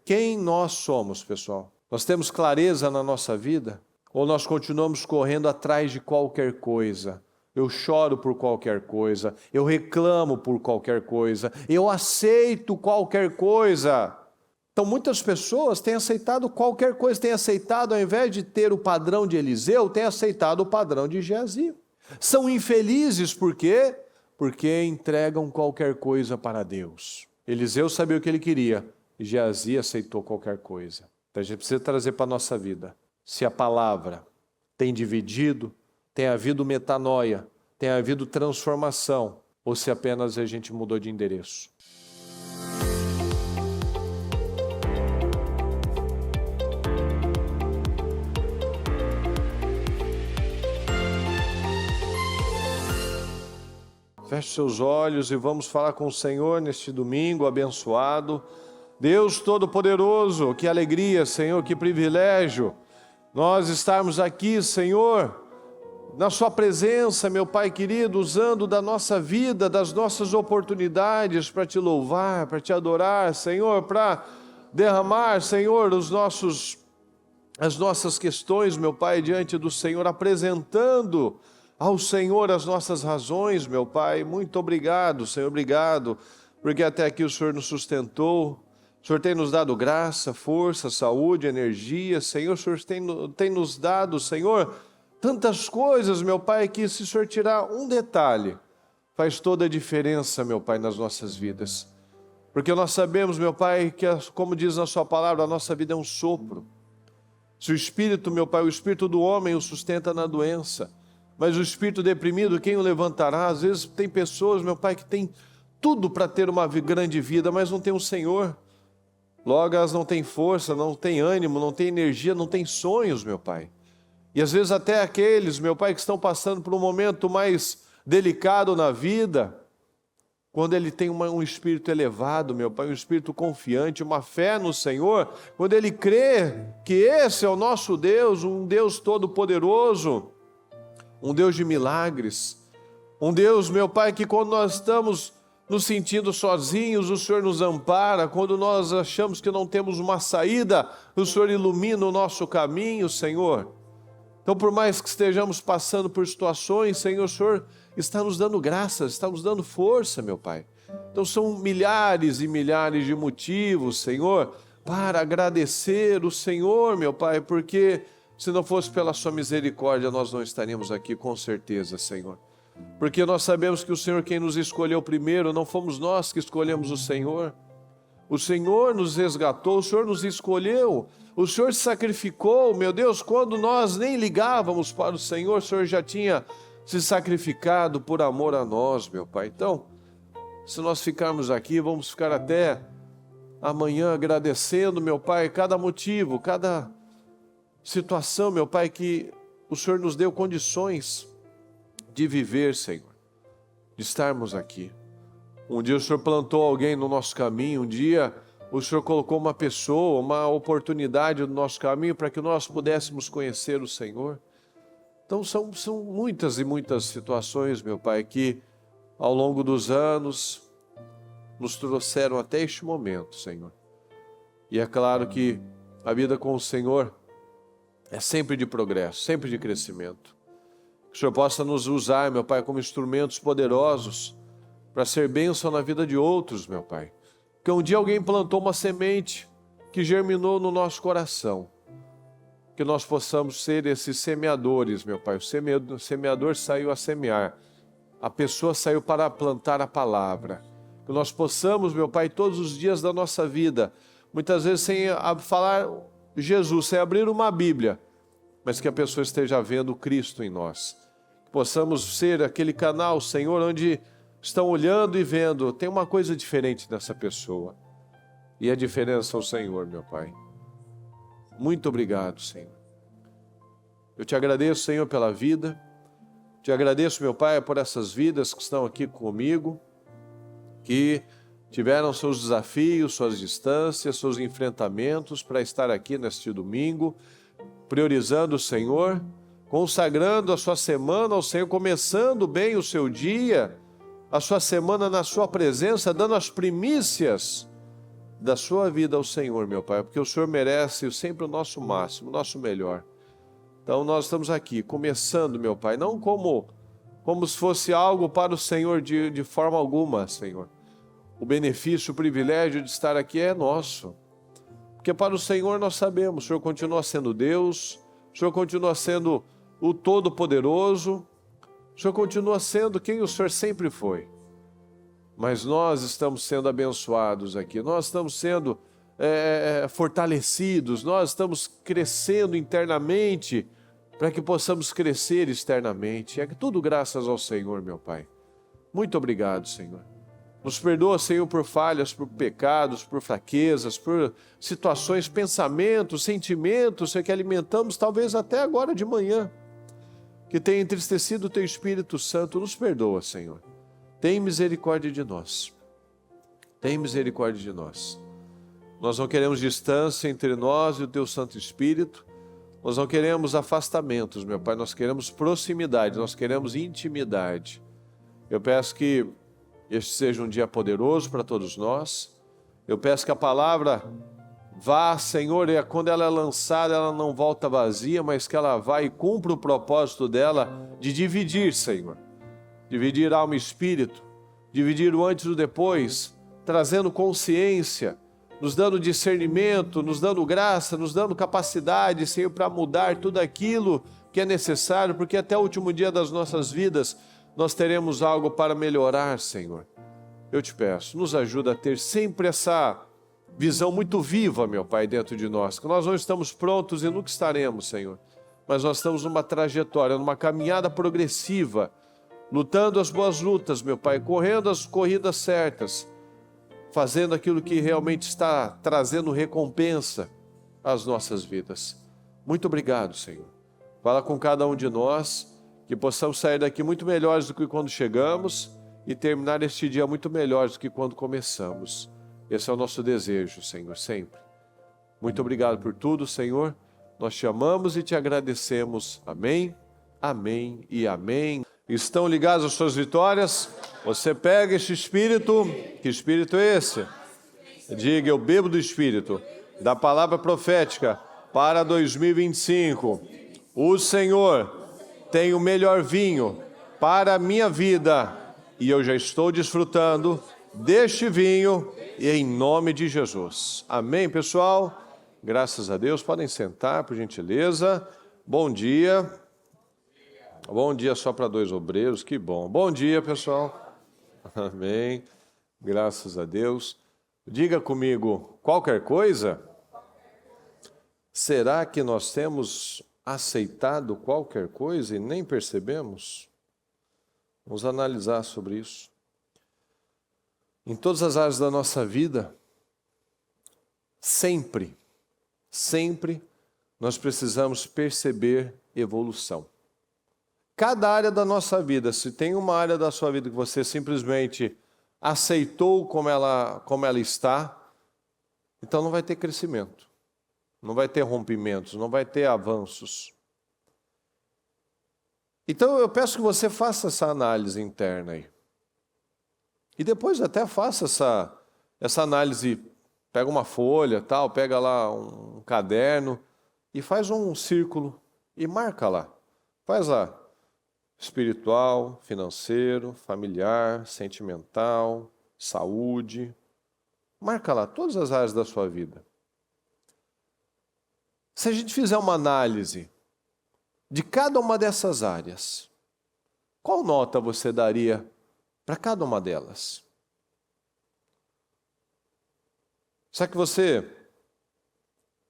quem nós somos, pessoal. Nós temos clareza na nossa vida? Ou nós continuamos correndo atrás de qualquer coisa? Eu choro por qualquer coisa, eu reclamo por qualquer coisa, eu aceito qualquer coisa. Então muitas pessoas têm aceitado qualquer coisa, têm aceitado, ao invés de ter o padrão de Eliseu, têm aceitado o padrão de Geazi. São infelizes por quê? Porque entregam qualquer coisa para Deus. Eliseu sabia o que ele queria, e Geazi aceitou qualquer coisa. Então a gente precisa trazer para a nossa vida. Se a palavra tem dividido, tem havido metanoia, tem havido transformação, ou se apenas a gente mudou de endereço. Feche seus olhos e vamos falar com o Senhor neste domingo abençoado. Deus Todo-Poderoso, que alegria, Senhor, que privilégio nós estarmos aqui, Senhor, na Sua presença, meu Pai querido, usando da nossa vida, das nossas oportunidades para Te louvar, para Te adorar, Senhor, para derramar, Senhor, as nossas questões, meu Pai, diante do Senhor, apresentando ao Senhor as nossas razões, meu Pai. Muito obrigado, Senhor, obrigado, porque até aqui o Senhor nos sustentou. O Senhor tem nos dado graça, força, saúde, energia. Senhor, o Senhor tem nos dado, Senhor, tantas coisas, meu Pai, que se o Senhor tirar um detalhe, faz toda a diferença, meu Pai, nas nossas vidas. Porque nós sabemos, meu Pai, que como diz na Sua palavra, a nossa vida é um sopro. Se o Espírito, meu Pai, o Espírito do homem o sustenta na doença, mas o espírito deprimido, quem o levantará? Às vezes tem pessoas, meu Pai, que tem tudo para ter uma grande vida, mas não tem o Senhor. Logo elas não têm força, não têm ânimo, não têm energia, não têm sonhos, meu Pai. E às vezes até aqueles, meu Pai, que estão passando por um momento mais delicado na vida, quando ele tem um espírito elevado, meu Pai, um espírito confiante, uma fé no Senhor, quando ele crê que esse é o nosso Deus, um Deus todo-poderoso, um Deus de milagres, um Deus, meu Pai, que quando nós estamos nos sentindo sozinhos, o Senhor nos ampara. Quando nós achamos que não temos uma saída, o Senhor ilumina o nosso caminho, Senhor. Então, por mais que estejamos passando por situações, Senhor, o Senhor está nos dando graças, está nos dando força, meu Pai. Então, são milhares e milhares de motivos, Senhor, para agradecer o Senhor, meu Pai, porque se não fosse pela Sua misericórdia, nós não estaríamos aqui com certeza, Senhor. Porque nós sabemos que o Senhor quem nos escolheu primeiro, não fomos nós que escolhemos o Senhor. O Senhor nos resgatou, o Senhor nos escolheu, o Senhor se sacrificou, meu Deus, quando nós nem ligávamos para o Senhor já tinha se sacrificado por amor a nós, meu Pai. Então, se nós ficarmos aqui, vamos ficar até amanhã agradecendo, meu Pai, cada motivo, cada situação, meu Pai, que o Senhor nos deu condições de viver, Senhor, de estarmos aqui. Um dia o Senhor plantou alguém no nosso caminho, um dia o Senhor colocou uma pessoa, uma oportunidade no nosso caminho para que nós pudéssemos conhecer o Senhor. Então são muitas e muitas situações, meu Pai, que ao longo dos anos nos trouxeram até este momento, Senhor. E é claro que a vida com o Senhor é sempre de progresso, sempre de crescimento. Que o Senhor possa nos usar, meu Pai, como instrumentos poderosos para ser bênção na vida de outros, meu Pai. Que um dia alguém plantou uma semente que germinou no nosso coração. Que nós possamos ser esses semeadores, meu Pai. O semeador saiu a semear. A pessoa saiu para plantar a palavra. Que nós possamos, meu Pai, todos os dias da nossa vida, muitas vezes sem falar Jesus, sem abrir uma Bíblia, mas que a pessoa esteja vendo Cristo em nós. Que possamos ser aquele canal, Senhor, onde estão olhando e vendo, tem uma coisa diferente nessa pessoa. E a diferença é o Senhor, meu Pai. Muito obrigado, Senhor. Eu te agradeço, Senhor, pela vida. Te agradeço, meu Pai, por essas vidas que estão aqui comigo, que tiveram seus desafios, suas distâncias, seus enfrentamentos para estar aqui neste domingo, priorizando o Senhor, consagrando a sua semana ao Senhor, começando bem o seu dia, a sua semana na sua presença, dando as primícias da sua vida ao Senhor, meu Pai, porque o Senhor merece sempre o nosso máximo, o nosso melhor. Então nós estamos aqui, começando, meu Pai, não como se fosse algo para o Senhor de forma alguma, Senhor. O benefício, o privilégio de estar aqui é nosso. Porque para o Senhor nós sabemos, o Senhor continua sendo Deus, o Senhor continua sendo o Todo-Poderoso, o Senhor continua sendo quem o Senhor sempre foi. Mas nós estamos sendo abençoados aqui, nós estamos sendo fortalecidos, nós estamos crescendo internamente para que possamos crescer externamente. É tudo graças ao Senhor, meu Pai. Muito obrigado, Senhor. Nos perdoa, Senhor, por falhas, por pecados, por fraquezas, por situações, pensamentos, sentimentos, Senhor, que alimentamos talvez até agora de manhã, que tenha entristecido o Teu Espírito Santo. Nos perdoa, Senhor. Tem misericórdia de nós. Tem misericórdia de nós. Nós não queremos distância entre nós e o Teu Santo Espírito. Nós não queremos afastamentos, meu Pai. Nós queremos proximidade, nós queremos intimidade. Eu peço que este seja um dia poderoso para todos nós. Eu peço que a palavra vá, Senhor, e quando ela é lançada, ela não volta vazia, mas que ela vá e cumpra o propósito dela de dividir, Senhor. Dividir alma e espírito, dividir o antes e o depois, trazendo consciência, nos dando discernimento, nos dando graça, nos dando capacidade, Senhor, para mudar tudo aquilo que é necessário, porque até o último dia das nossas vidas nós teremos algo para melhorar, Senhor. Eu te peço, nos ajuda a ter sempre essa visão muito viva, meu Pai, dentro de nós, que nós não estamos prontos e nunca estaremos, Senhor, mas nós estamos numa trajetória, numa caminhada progressiva, lutando as boas lutas, meu Pai, correndo as corridas certas, fazendo aquilo que realmente está trazendo recompensa às nossas vidas. Muito obrigado, Senhor. Fala com cada um de nós, que possamos sair daqui muito melhores do que quando chegamos e terminar este dia muito melhores do que quando começamos. Esse é o nosso desejo, Senhor, sempre. Muito obrigado por tudo, Senhor. Nós te amamos e te agradecemos. Amém, amém e amém. Estão ligados às suas vitórias? Você pega este Espírito. Que Espírito é esse? Diga, eu bebo do Espírito, da palavra profética para 2025. O Senhor tem o melhor vinho para a minha vida e eu já estou desfrutando deste vinho e em nome de Jesus. Amém, pessoal? Graças a Deus. Podem sentar, por gentileza. Bom dia. Bom dia só para 2 obreiros, que bom. Bom dia, pessoal. Amém. Graças a Deus. Diga comigo, qualquer coisa? Será que nós temos aceitado qualquer coisa e nem percebemos? Vamos analisar sobre isso. Em todas as áreas da nossa vida, sempre nós precisamos perceber evolução. Cada área da nossa vida, se tem uma área da sua vida que você simplesmente aceitou como ela está, então não vai ter crescimento, não vai ter rompimentos, não vai ter avanços. Então eu peço que você faça essa análise interna aí. E depois até faça essa análise, pega uma folha, tal, pega lá um caderno e faz um círculo e marca lá. Faz lá. Espiritual, financeiro, familiar, sentimental, saúde. Marca lá todas as áreas da sua vida. Se a gente fizer uma análise de cada uma dessas áreas, qual nota você daria para cada uma delas? Será que você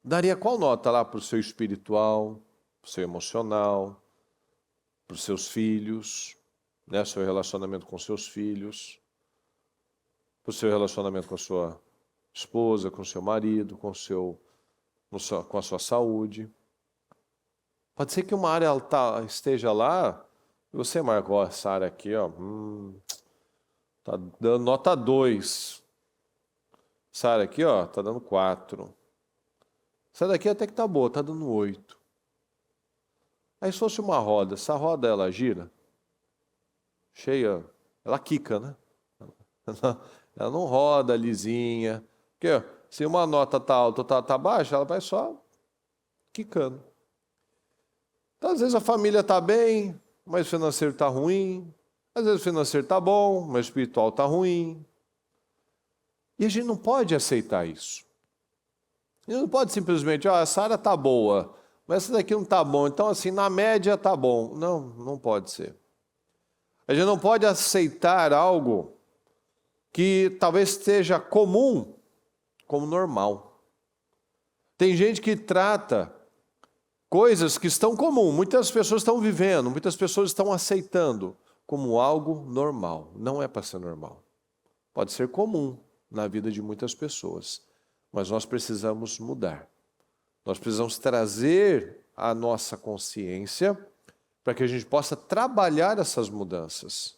daria qual nota lá para o seu espiritual, para o seu emocional, para os seus filhos, né? Seu relacionamento com seus filhos, para o seu relacionamento com a sua esposa, com o seu marido, com a sua saúde. Pode ser que uma área esteja lá e você marca, ó, essa área aqui, ó, tá dando nota 2. Essa área aqui, ó, tá dando 4. Essa daqui até que tá boa, tá dando 8. Aí se fosse uma roda, essa roda ela gira, cheia, ela quica, né? Ela não roda lisinha. Porque Se uma nota está alta ou está baixa, ela vai só quicando. Então, às vezes a família está bem, mas o financeiro está ruim. Às vezes o financeiro está bom, mas o espiritual está ruim. E a gente não pode aceitar isso. A gente não pode simplesmente, essa área está boa, mas essa daqui não está bom. Então, assim, na média está bom. Não, não pode ser. A gente não pode aceitar algo que talvez esteja comum como normal. Tem gente que trata coisas que estão comuns, muitas pessoas estão vivendo, muitas pessoas estão aceitando como algo normal. Não é para ser normal. Pode ser comum na vida de muitas pessoas, mas nós precisamos mudar. Nós precisamos trazer a nossa consciência para que a gente possa trabalhar essas mudanças.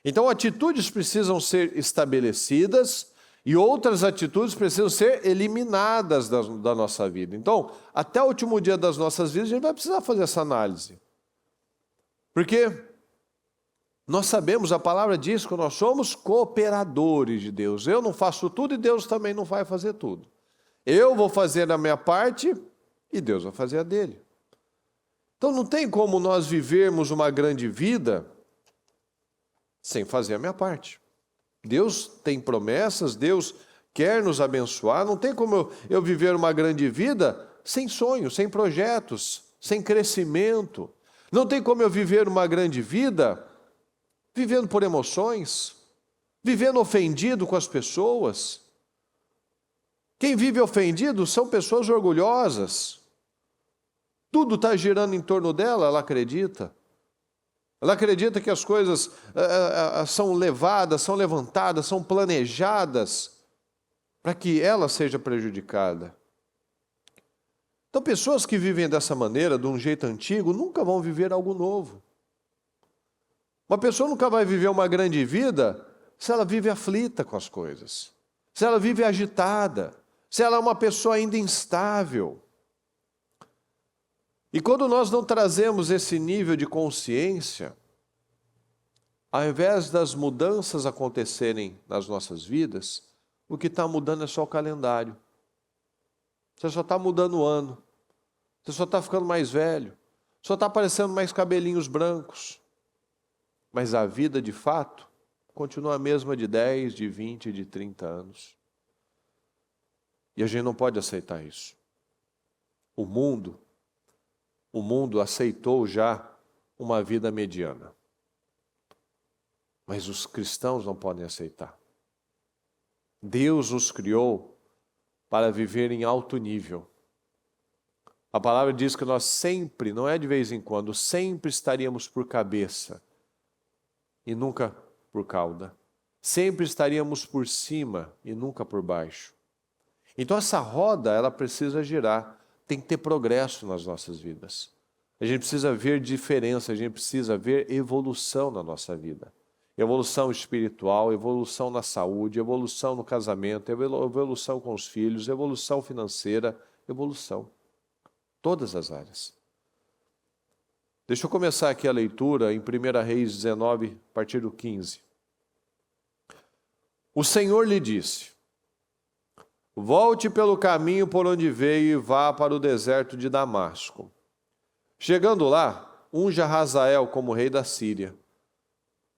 Então, atitudes precisam ser estabelecidas e outras atitudes precisam ser eliminadas da nossa vida. Então, até o último dia das nossas vidas, a gente vai precisar fazer essa análise. Porque nós sabemos, a palavra diz que nós somos cooperadores de Deus. Eu não faço tudo e Deus também não vai fazer tudo. Eu vou fazer a minha parte e Deus vai fazer a dele. Então não tem como nós vivermos uma grande vida sem fazer a minha parte. Deus tem promessas, Deus quer nos abençoar. Não tem como eu viver uma grande vida sem sonhos, sem projetos, sem crescimento. Não tem como eu viver uma grande vida vivendo por emoções, vivendo ofendido com as pessoas. Quem vive ofendido são pessoas orgulhosas. Tudo está girando em torno dela, ela acredita. Ela acredita que as coisas são levadas, são levantadas, são planejadas para que ela seja prejudicada. Então, pessoas que vivem dessa maneira, de um jeito antigo, nunca vão viver algo novo. Uma pessoa nunca vai viver uma grande vida se ela vive aflita com as coisas, se ela vive agitada, se ela é uma pessoa ainda instável. E quando nós não trazemos esse nível de consciência, ao invés das mudanças acontecerem nas nossas vidas, o que está mudando é só o calendário. Você só está mudando o ano. Você só está ficando mais velho. Só está aparecendo mais cabelinhos brancos. Mas a vida, de fato, continua a mesma de 10, de 20, de 30 anos. E a gente não pode aceitar isso. O mundo aceitou já uma vida mediana. Mas os cristãos não podem aceitar. Deus os criou para viver em alto nível. A palavra diz que nós sempre, não é de vez em quando, sempre estaríamos por cabeça e nunca por cauda. Sempre estaríamos por cima e nunca por baixo. Então essa roda, ela precisa girar. Tem que ter progresso nas nossas vidas. A gente precisa ver diferença, a gente precisa ver evolução na nossa vida. Evolução espiritual, evolução na saúde, evolução no casamento, evolução com os filhos, evolução financeira, evolução. Todas as áreas. Deixa eu começar aqui a leitura em 1 Reis 19, a partir do 15. O Senhor lhe disse: volte pelo caminho por onde veio e vá para o deserto de Damasco. Chegando lá, unja Hazael como rei da Síria.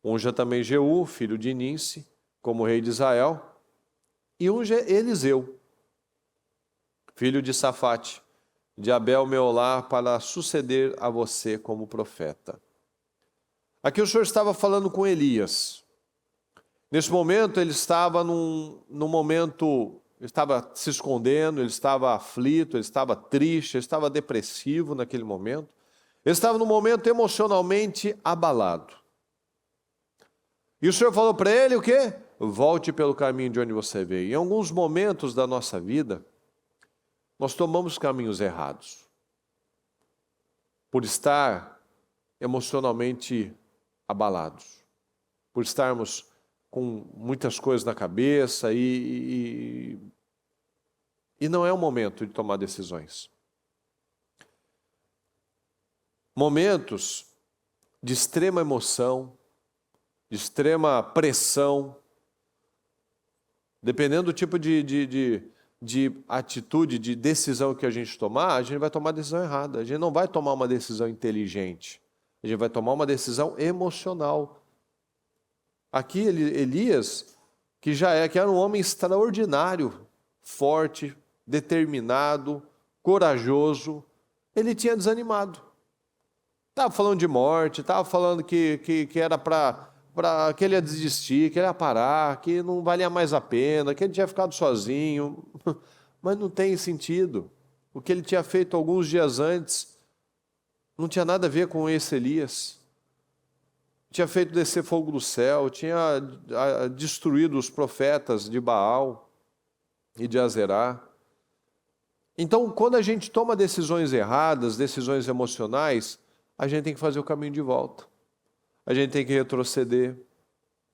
Unja também Jeú, filho de Ninsi, como rei de Israel. E unja Eliseu, filho de Safate, de Abel Meolá, para suceder a você como profeta. Aqui o Senhor estava falando com Elias. Nesse momento ele estava num momento... Ele estava se escondendo, ele estava aflito, ele estava triste, ele estava depressivo naquele momento. Ele estava num momento emocionalmente abalado. E o Senhor falou para ele o quê? Volte pelo caminho de onde você veio. Em alguns momentos da nossa vida, nós tomamos caminhos errados. Por estar emocionalmente abalados. Por estarmos com muitas coisas na cabeça e não é o momento de tomar decisões. Momentos de extrema emoção, de extrema pressão, Dependendo do tipo de atitude, de decisão que a gente tomar, a gente vai tomar a decisão errada. A gente não vai tomar uma decisão inteligente. A gente vai tomar uma decisão emocional. Aqui Elias, que era um homem extraordinário, forte, determinado, corajoso, ele tinha desanimado. Estava falando de morte, estava falando que era que ele ia desistir, que ele ia parar, que não valia mais a pena, que ele tinha ficado sozinho. Mas não tem sentido. O que ele tinha feito alguns dias antes não tinha nada a ver com esse Elias. Tinha feito descer fogo do céu, tinha destruído os profetas de Baal e de Azerá. Então, quando a gente toma decisões erradas, decisões emocionais, a gente tem que fazer o caminho de volta. A gente tem que retroceder,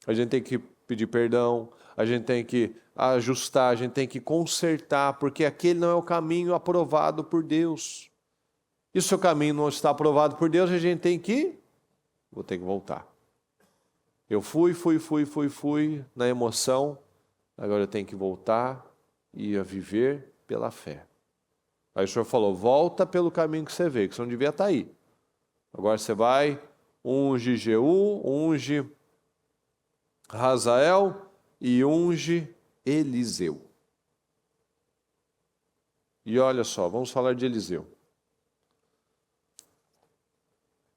a gente tem que pedir perdão, a gente tem que ajustar, a gente tem que consertar, porque aquele não é o caminho aprovado por Deus. E se o caminho não está aprovado por Deus, a gente vou ter que voltar. Eu fui na emoção, agora eu tenho que voltar e a viver pela fé. Aí o Senhor falou, volta pelo caminho que você veio, que você não devia estar aí. Agora você vai, unge Jeú, unge Hazael e unge Eliseu. E olha só, vamos falar de Eliseu.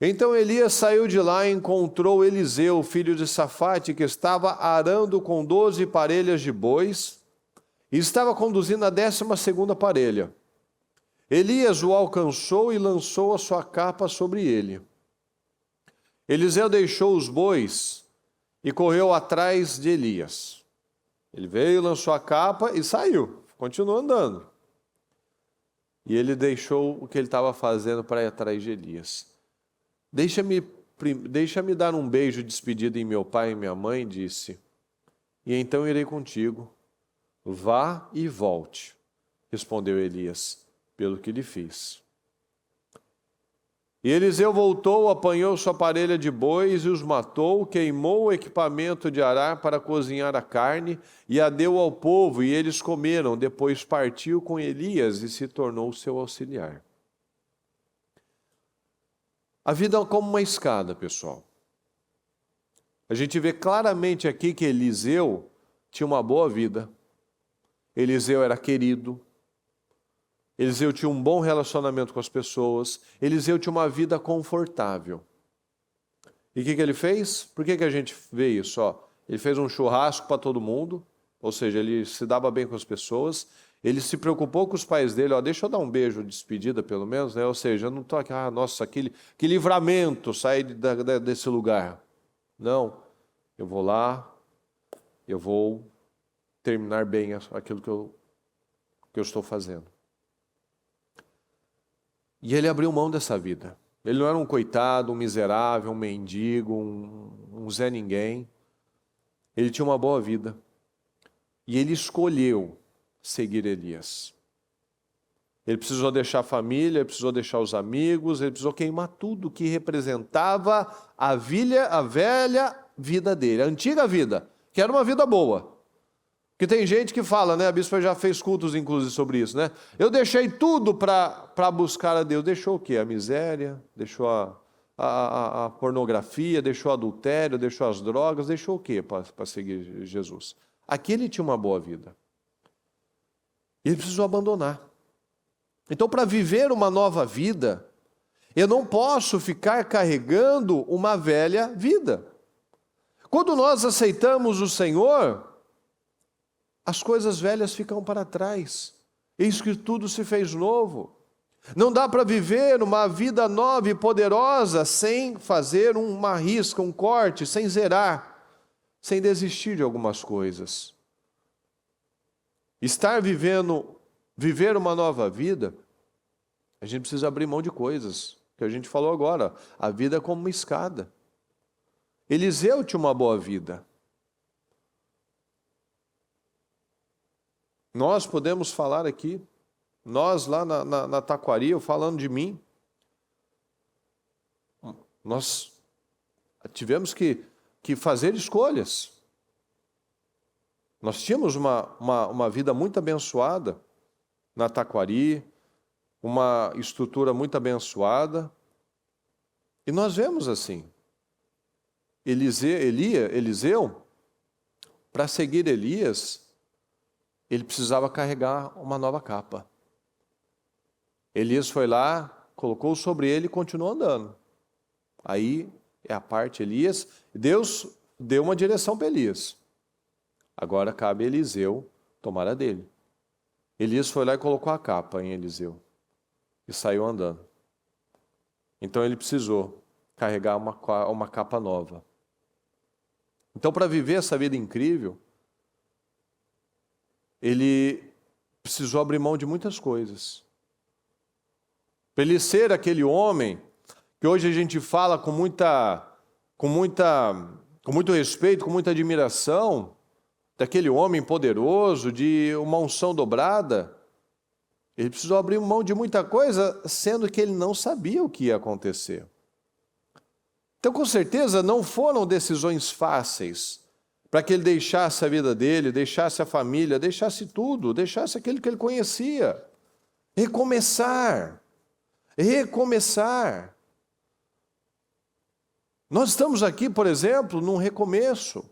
Então Elias saiu de lá e encontrou Eliseu, filho de Safate, que estava arando com 12 parelhas de bois e estava conduzindo a 12ª parelha. Elias o alcançou e lançou a sua capa sobre ele. Eliseu deixou os bois e correu atrás de Elias. Ele veio, lançou a capa e saiu, continuou andando. E ele deixou o que ele estava fazendo para ir atrás de Elias. Deixa-me dar um beijo de despedida em meu pai e minha mãe, disse. E então irei contigo. Vá e volte, respondeu Elias, pelo que lhe fiz. E Eliseu voltou, apanhou sua parelha de bois e os matou, queimou o equipamento de arar para cozinhar a carne e a deu ao povo, e eles comeram. Depois partiu com Elias e se tornou seu auxiliar. A vida é como uma escada, pessoal. A gente vê claramente aqui que Eliseu tinha uma boa vida. Eliseu era querido. Eliseu tinha um bom relacionamento com as pessoas. Eliseu tinha uma vida confortável. E o que ele fez? Por que a gente vê isso? Ele fez um churrasco para todo mundo, ou seja, ele se dava bem com as pessoas. Ele se preocupou com os pais dele, deixa eu dar um beijo de despedida pelo menos, né? Ou seja, eu não estou aqui, nossa, que livramento sair desse lugar. Não, eu vou lá, eu vou terminar bem aquilo que eu estou fazendo. E ele abriu mão dessa vida. Ele não era um coitado, um miserável, um mendigo, um Zé Ninguém. Ele tinha uma boa vida. E ele escolheu seguir Elias. Ele precisou deixar a família, ele precisou deixar os amigos, ele precisou queimar tudo que representava a velha vida dele, a antiga vida, que era uma vida boa. Porque tem gente que fala, né? A bispa já fez cultos, inclusive, sobre isso, né? Eu deixei tudo para buscar a Deus. Deixou o quê? A miséria, deixou a pornografia, deixou o adultério, deixou as drogas, deixou o quê para seguir Jesus? Aqui ele tinha uma boa vida. Ele precisou abandonar. Então, para viver uma nova vida, eu não posso ficar carregando uma velha vida. Quando nós aceitamos o Senhor, as coisas velhas ficam para trás. Eis que tudo se fez novo. Não dá para viver uma vida nova e poderosa sem fazer uma risca, um corte, sem zerar, sem desistir de algumas coisas. Viver uma nova vida, a gente precisa abrir mão de coisas, que a gente falou agora. A vida é como uma escada. Eliseu tinha uma boa vida. Nós podemos falar aqui, nós lá na Taquari, eu falando de mim, nós tivemos que fazer escolhas. Nós tínhamos uma vida muito abençoada na Taquari, uma estrutura muito abençoada, e nós vemos assim, Eliseu, para seguir Elias, ele precisava carregar uma nova capa. Elias foi lá, colocou sobre ele e continuou andando. Aí é a parte Elias, Deus deu uma direção para Elias. Agora cabe a Eliseu tomar a dele. Elias foi lá e colocou a capa em Eliseu e saiu andando. Então ele precisou carregar uma capa nova. Então, para viver essa vida incrível, ele precisou abrir mão de muitas coisas. Para ele ser aquele homem que hoje a gente fala com muito respeito, com muita admiração, daquele homem poderoso, de uma unção dobrada, ele precisou abrir mão de muita coisa, sendo que ele não sabia o que ia acontecer. Então, com certeza, não foram decisões fáceis para que ele deixasse a vida dele, deixasse a família, deixasse tudo, deixasse aquilo que ele conhecia. Recomeçar. Nós estamos aqui, por exemplo, num recomeço.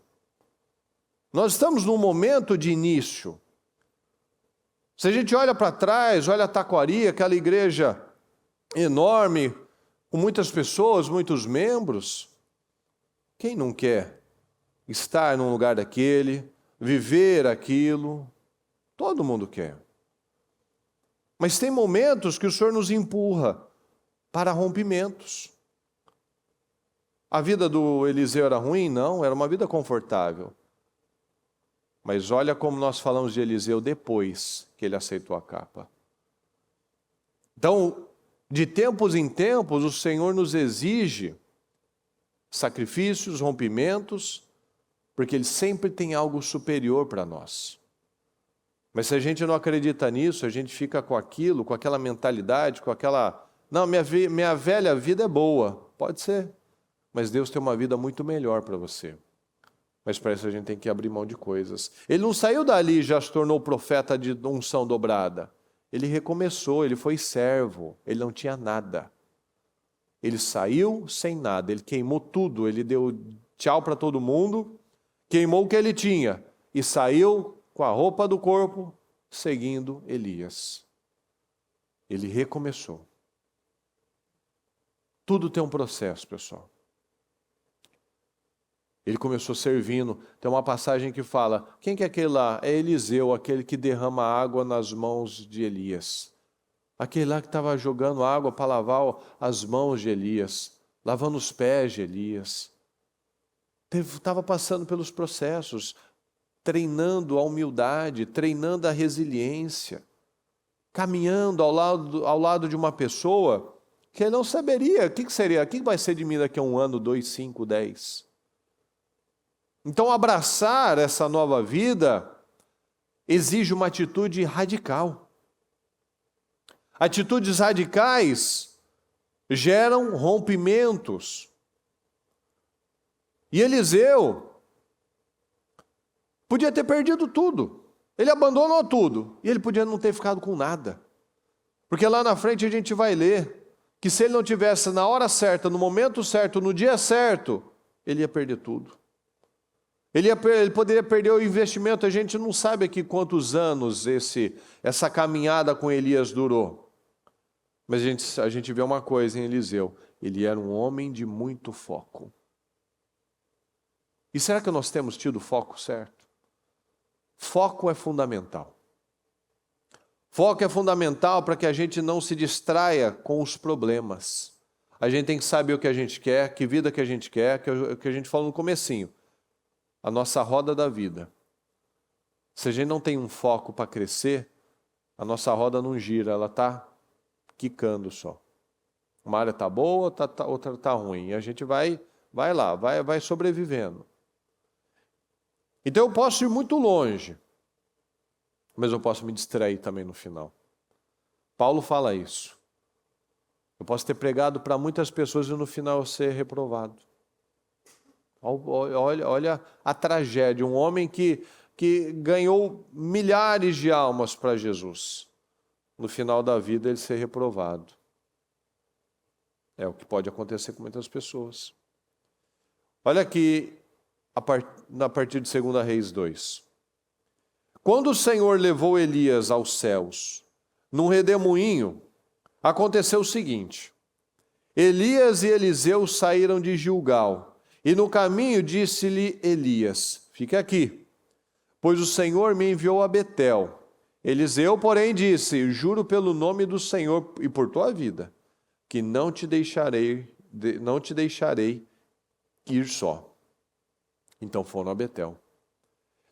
Nós estamos num momento de início. Se a gente olha para trás, olha a Taquari, aquela igreja enorme, com muitas pessoas, muitos membros, quem não quer estar num lugar daquele, viver aquilo? Todo mundo quer. Mas tem momentos que o Senhor nos empurra para rompimentos. A vida do Eliseu era ruim? Não, era uma vida confortável. Mas olha como nós falamos de Eliseu depois que ele aceitou a capa. Então, de tempos em tempos, o Senhor nos exige sacrifícios, rompimentos, porque Ele sempre tem algo superior para nós. Mas se a gente não acredita nisso, a gente fica com aquilo, com aquela mentalidade, com aquela... Não, minha velha vida é boa. Pode ser, mas Deus tem uma vida muito melhor para você. Mas para isso a gente tem que abrir mão de coisas. Ele não saiu dali e já se tornou profeta de unção dobrada. Ele recomeçou, ele foi servo, ele não tinha nada. Ele saiu sem nada, ele queimou tudo, ele deu tchau para todo mundo, queimou o que ele tinha e saiu com a roupa do corpo, seguindo Elias. Ele recomeçou. Tudo tem um processo, pessoal. Ele começou servindo. Tem uma passagem que fala, quem que é aquele lá? É Eliseu, aquele que derrama água nas mãos de Elias. Aquele lá que estava jogando água para lavar as mãos de Elias, lavando os pés de Elias. Estava passando pelos processos, treinando a humildade, treinando a resiliência, caminhando ao lado de uma pessoa que ele não saberia o que seria, o que vai ser de mim daqui a 1 ano, 2, 5, 10. Então, abraçar essa nova vida exige uma atitude radical. Atitudes radicais geram rompimentos. E Eliseu podia ter perdido tudo. Ele abandonou tudo. E ele podia não ter ficado com nada. Porque lá na frente a gente vai ler que se ele não tivesse na hora certa, no momento certo, no dia certo, ele ia perder tudo. Ele poderia perder o investimento. A gente não sabe aqui quantos anos essa caminhada com Elias durou. Mas a gente vê uma coisa em Eliseu. Ele era um homem de muito foco. E será que nós temos tido o foco certo? Foco é fundamental. Foco é fundamental para que a gente não se distraia com os problemas. A gente tem que saber o que a gente quer, que vida que a gente quer, que a gente falou no comecinho. A nossa roda da vida. Se a gente não tem um foco para crescer, a nossa roda não gira, ela está quicando só. Uma área está boa, outra está ruim. E a gente vai lá, vai sobrevivendo. Então eu posso ir muito longe, mas eu posso me distrair também no final. Paulo fala isso. Eu posso ter pregado para muitas pessoas e no final eu ser reprovado. Olha a tragédia, um homem que que ganhou milhares de almas para Jesus. No final da vida ele ser reprovado. É o que pode acontecer com muitas pessoas. Olha aqui, a partir de 2 Reis 2. Quando o Senhor levou Elias aos céus, num redemoinho, aconteceu o seguinte. Elias e Eliseu saíram de Gilgal, e no caminho disse-lhe Elias, fica aqui, pois o Senhor me enviou a Betel. Eliseu, porém, disse, juro pelo nome do Senhor e por tua vida, que não te deixarei ir só. Então foram a Betel.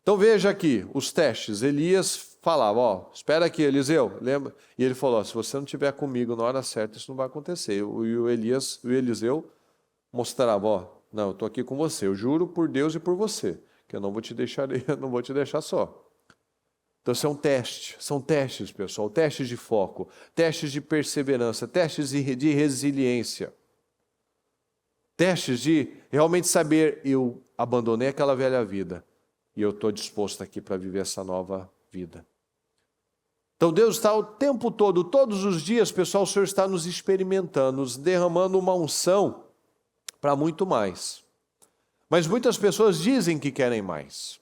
Então veja aqui os testes. Elias falava, espera aqui, Eliseu, lembra? E ele falou, se você não estiver comigo na hora certa, isso não vai acontecer. E o Eliseu mostrava, não, eu estou aqui com você, eu juro por Deus e por você, que eu não vou te deixar só. Então são testes, pessoal, testes de foco, testes de perseverança, testes de resiliência. Testes de realmente saber, eu abandonei aquela velha vida e eu estou disposto aqui para viver essa nova vida. Então Deus está o tempo todo, todos os dias, pessoal, o Senhor está nos experimentando, nos derramando uma unção para muito mais. Mas muitas pessoas dizem que querem mais.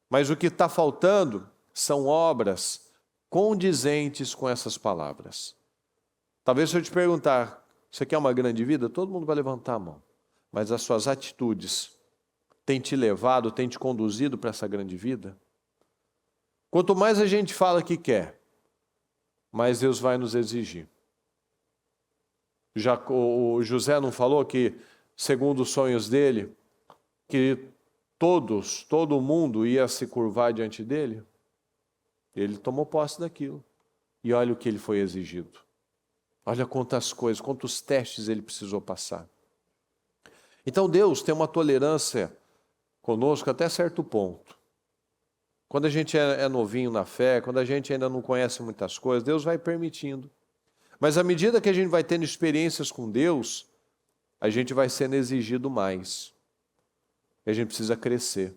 Mas o que está faltando são obras condizentes com essas palavras. Talvez se eu te perguntar, você quer uma grande vida? Todo mundo vai levantar a mão. Mas as suas atitudes têm te levado, têm te conduzido para essa grande vida? Quanto mais a gente fala que quer, mais Deus vai nos exigir. Já o José não falou que, segundo os sonhos dele, que todo mundo ia se curvar diante dele? Ele tomou posse daquilo. E olha o que ele foi exigido. Olha quantas coisas, quantos testes ele precisou passar. Então Deus tem uma tolerância conosco até certo ponto. Quando a gente é novinho na fé, quando a gente ainda não conhece muitas coisas, Deus vai permitindo. Mas à medida que a gente vai tendo experiências com Deus, a gente vai sendo exigido mais. E a gente precisa crescer.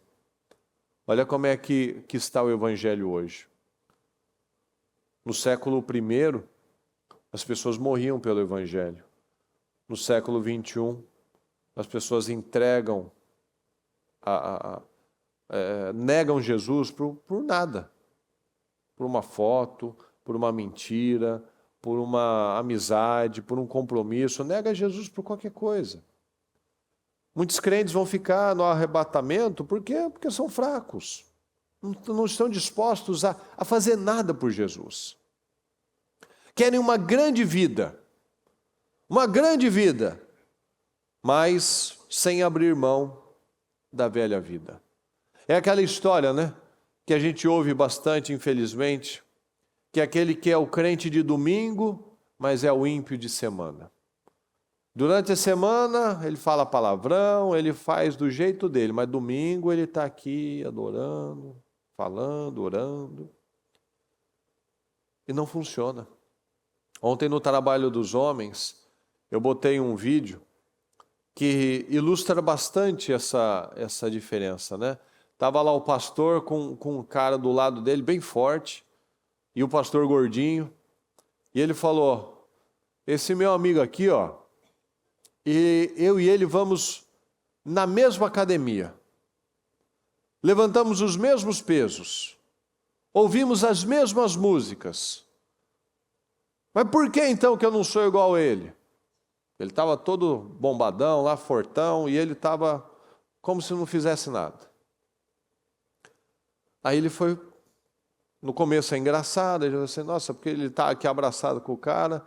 Olha como é que está o Evangelho hoje. No século I, as pessoas morriam pelo Evangelho. No século XXI, as pessoas negam Jesus por nada. Por uma foto, por uma mentira, por uma amizade, por um compromisso. Nega Jesus por qualquer coisa. Muitos crentes vão ficar no arrebatamento, por quê? Porque são fracos. Não estão dispostos a fazer nada por Jesus. Querem uma grande vida, mas sem abrir mão da velha vida. É aquela história, né? Que a gente ouve bastante, infelizmente, que é aquele que é o crente de domingo, mas é o ímpio de semana. Durante a semana, ele fala palavrão, ele faz do jeito dele, mas domingo ele está aqui adorando, falando, orando. E não funciona. Ontem no trabalho dos homens, eu botei um vídeo que ilustra bastante essa diferença, né? Estava lá o pastor com um cara do lado dele, bem forte, e o pastor gordinho, e ele falou, esse meu amigo aqui, ó, e eu e ele vamos na mesma academia, levantamos os mesmos pesos, ouvimos as mesmas músicas, mas por que então que eu não sou igual a ele? Ele estava todo bombadão lá, fortão, e ele estava como se não fizesse nada. Aí ele foi, no começo é engraçado, ele disse assim, nossa, porque ele está aqui abraçado com o cara,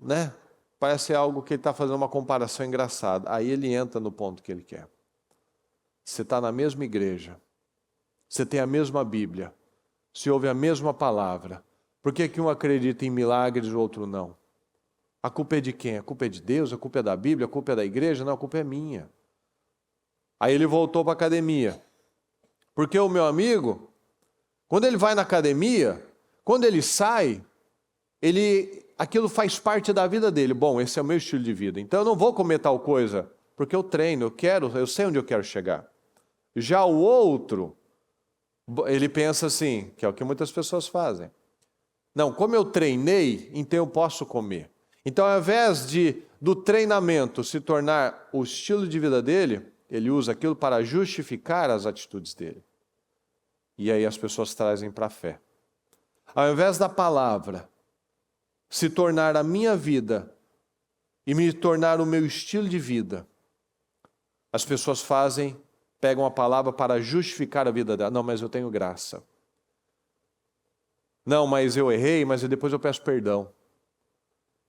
né? Parece algo que ele está fazendo uma comparação engraçada. Aí ele entra no ponto que ele quer. Você está na mesma igreja, você tem a mesma Bíblia, se ouve a mesma palavra. Por que um acredita em milagres e o outro não? A culpa é de quem? A culpa é de Deus? A culpa é da Bíblia? A culpa é da igreja? Não, a culpa é minha. Aí ele voltou para a academia. Porque o meu amigo, quando ele vai na academia, quando ele sai, aquilo faz parte da vida dele. Bom, esse é o meu estilo de vida, então eu não vou comer tal coisa porque eu treino, eu sei onde eu quero chegar. Já o outro, ele pensa assim, que é o que muitas pessoas fazem. Não, como eu treinei, então eu posso comer. Então, ao invés do treinamento se tornar o estilo de vida dele, ele usa aquilo para justificar as atitudes dele. E aí as pessoas trazem para a fé. Ao invés da palavra se tornar a minha vida e me tornar o meu estilo de vida, as pessoas pegam a palavra para justificar a vida dela. Não, mas eu tenho graça. Não, mas eu errei, mas depois eu peço perdão.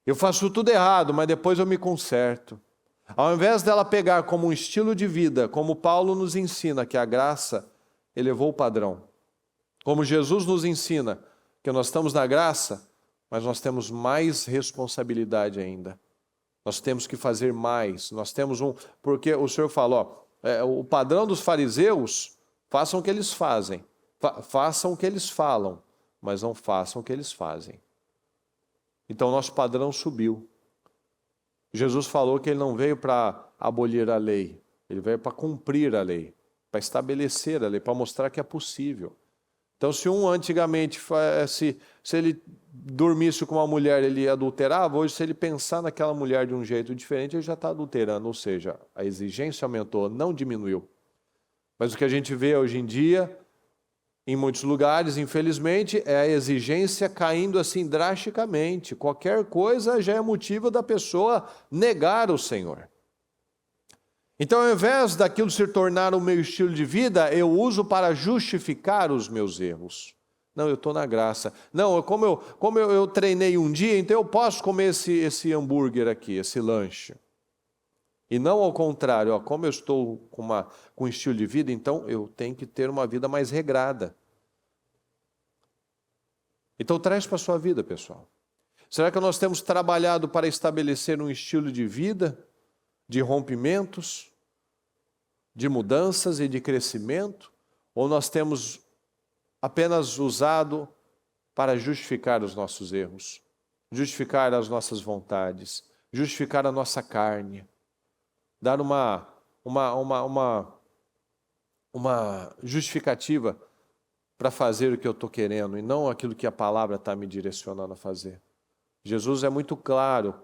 Eu faço tudo errado, mas depois eu me conserto. Ao invés dela pegar como um estilo de vida, como Paulo nos ensina, que a graça elevou o padrão. Como Jesus nos ensina, que nós estamos na graça, mas nós temos mais responsabilidade ainda. Nós temos que fazer mais. Nós temos porque o Senhor falou, o padrão dos fariseus, façam o que eles fazem. Façam o que eles falam, mas não façam o que eles fazem. Então, nosso padrão subiu. Jesus falou que ele não veio para abolir a lei, ele veio para cumprir a lei, para estabelecer a lei, para mostrar que é possível. Então, se antigamente, se ele dormisse com uma mulher, ele adulterava, hoje, se ele pensar naquela mulher de um jeito diferente, ele já está adulterando, ou seja, a exigência aumentou, não diminuiu. Mas o que a gente vê hoje em dia, em muitos lugares, infelizmente, é a exigência caindo assim drasticamente. Qualquer coisa já é motivo da pessoa negar o Senhor. Então, ao invés daquilo se tornar o meu estilo de vida, eu uso para justificar os meus erros. Não, eu estou na graça. Não, como eu treinei um dia, então eu posso comer esse hambúrguer aqui, esse lanche. E não ao contrário, como eu estou com um estilo de vida, então eu tenho que ter uma vida mais regrada. Então traz para a sua vida, pessoal. Será que nós temos trabalhado para estabelecer um estilo de vida, de rompimentos, de mudanças e de crescimento? Ou nós temos apenas usado para justificar os nossos erros, justificar as nossas vontades, justificar a nossa carne? Dar uma justificativa para fazer o que eu estou querendo e não aquilo que a palavra está me direcionando a fazer. Jesus é muito claro,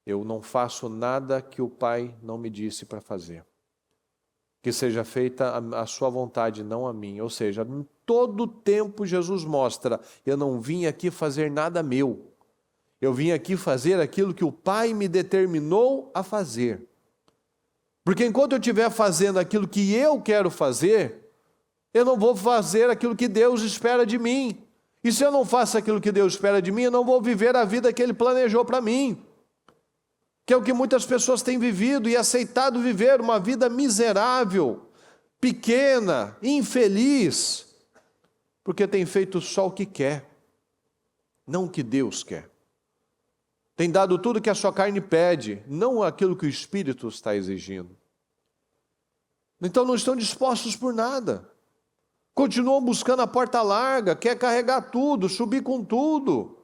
eu não faço nada que o Pai não me disse para fazer. Que seja feita a sua vontade, não a minha. Ou seja, em todo tempo Jesus mostra, eu não vim aqui fazer nada meu. Eu vim aqui fazer aquilo que o Pai me determinou a fazer. Porque enquanto eu estiver fazendo aquilo que eu quero fazer, eu não vou fazer aquilo que Deus espera de mim. E se eu não faço aquilo que Deus espera de mim, eu não vou viver a vida que Ele planejou para mim. Que é o que muitas pessoas têm vivido e aceitado viver, uma vida miserável, pequena, infeliz, porque tem feito só o que quer, não o que Deus quer. Tem dado tudo que a sua carne pede, não aquilo que o Espírito está exigindo. Então não estão dispostos por nada. Continuam buscando a porta larga, quer carregar tudo, subir com tudo.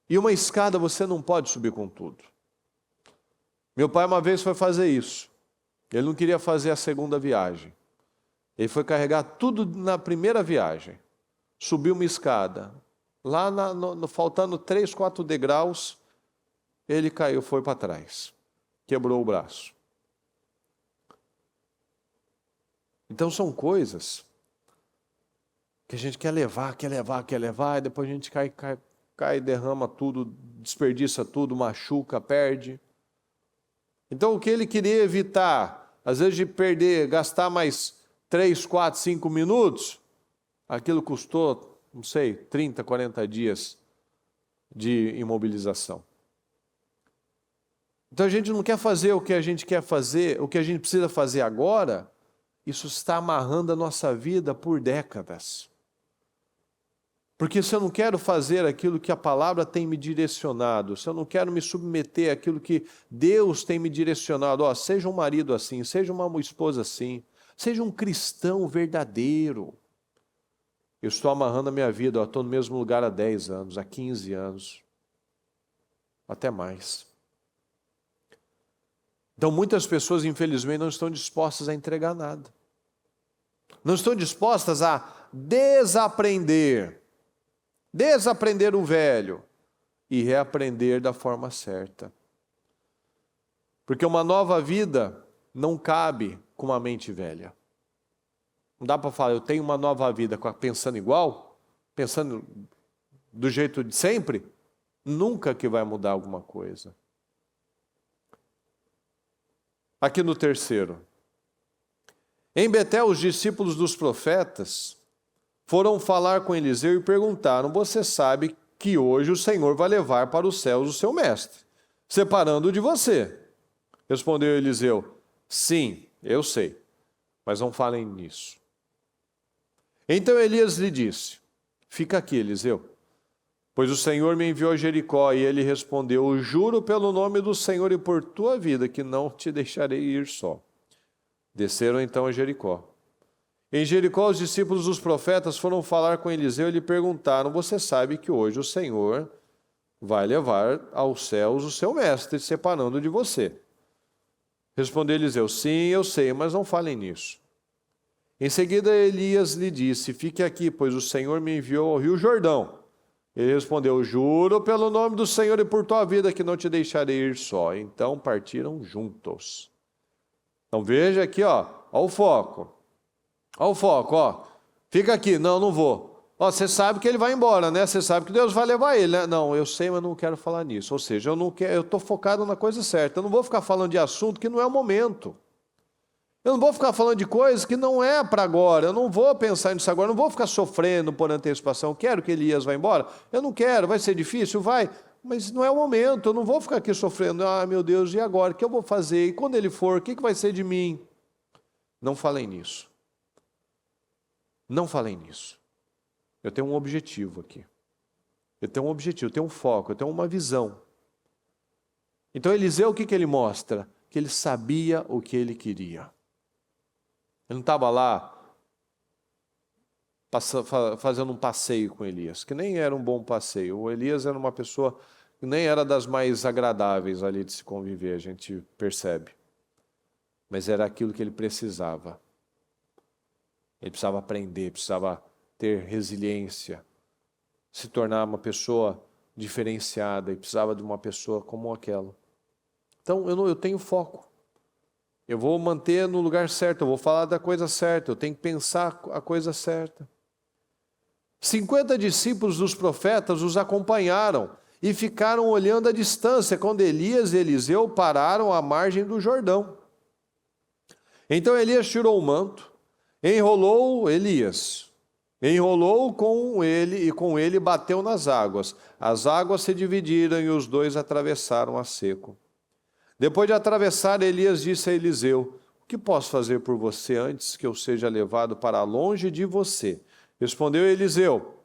E uma escada você não pode subir com tudo. Meu pai uma vez foi fazer isso. Ele não queria fazer a segunda viagem. Ele foi carregar tudo na primeira viagem. Subiu uma escada. Lá, faltando 3, 4 degraus, ele caiu, foi para trás. Quebrou o braço. Então são coisas que a gente quer levar, e depois a gente cai, derrama tudo, desperdiça tudo, machuca, perde. Então o que ele queria evitar, às vezes de gastar mais 3, 4, 5 minutos, aquilo custou, não sei, 30, 40 dias de imobilização. Então a gente não quer fazer o que a gente quer fazer, o que a gente precisa fazer agora, isso está amarrando a nossa vida por décadas. Porque se eu não quero fazer aquilo que a palavra tem me direcionado, se eu não quero me submeter àquilo que Deus tem me direcionado, seja um marido assim, seja uma esposa assim, seja um cristão verdadeiro. Eu estou amarrando a minha vida, estou no mesmo lugar há 10 anos, há 15 anos, até mais. Então muitas pessoas, infelizmente, não estão dispostas a entregar nada. Não estão dispostas a desaprender o velho e reaprender da forma certa. Porque uma nova vida não cabe com uma mente velha. Não dá para falar, eu tenho uma nova vida pensando igual, pensando do jeito de sempre, nunca que vai mudar alguma coisa. Aqui no terceiro. Em Betel, os discípulos dos profetas foram falar com Eliseu e perguntaram: você sabe que hoje o Senhor vai levar para os céus o seu mestre, separando-o de você? Respondeu Eliseu: sim, eu sei, mas não falem nisso. Então Elias lhe disse: fica aqui, Eliseu, pois o Senhor me enviou a Jericó. E ele respondeu: juro pelo nome do Senhor e por tua vida que não te deixarei ir só. Desceram então a Jericó. Em Jericó, os discípulos dos profetas foram falar com Eliseu e lhe perguntaram: você sabe que hoje o Senhor vai levar aos céus o seu mestre, separando de você? Respondeu Eliseu: sim, eu sei, mas não falem nisso. Em seguida, Elias lhe disse: fique aqui, pois o Senhor me enviou ao rio Jordão. Ele respondeu: juro pelo nome do Senhor e por tua vida que não te deixarei ir só. Então partiram juntos. Então veja aqui, ó o foco. Ó o foco, ó. Fica aqui, não vou. Ó, você sabe que ele vai embora, né? Você sabe que Deus vai levar ele, né? Não, eu sei, mas não quero falar nisso. Ou seja, eu estou focado na coisa certa. Eu não vou ficar falando de assunto que não é o momento. Eu não vou ficar falando de coisas que não é para agora. Eu não vou pensar nisso agora. Eu não vou ficar sofrendo por antecipação. Eu quero que Elias vá embora. Eu não quero. Vai ser difícil? Vai. Mas não é o momento. Eu não vou ficar aqui sofrendo. Ah, meu Deus, e agora? O que eu vou fazer? E quando ele for, o que vai ser de mim? Não falem nisso. Não falem nisso. Eu tenho um objetivo aqui. Eu tenho um objetivo, eu tenho um foco, eu tenho uma visão. Então Eliseu, o que ele mostra? Que ele sabia o que ele queria. Ele não estava lá fazendo um passeio com Elias, que nem era um bom passeio. O Elias era uma pessoa que nem era das mais agradáveis ali de se conviver, a gente percebe. Mas era aquilo que ele precisava. Ele precisava aprender, precisava ter resiliência, se tornar uma pessoa diferenciada, e precisava de uma pessoa como aquela. Então eu tenho foco. Eu vou manter no lugar certo, eu vou falar da coisa certa, eu tenho que pensar a coisa certa. 50 discípulos dos profetas os acompanharam e ficaram olhando à distância quando Elias e Eliseu pararam à margem do Jordão. Então Elias tirou o manto, enrolou com ele e com ele bateu nas águas. As águas se dividiram e os dois atravessaram a seco. Depois de atravessar, Elias disse a Eliseu: o que posso fazer por você antes que eu seja levado para longe de você? Respondeu Eliseu: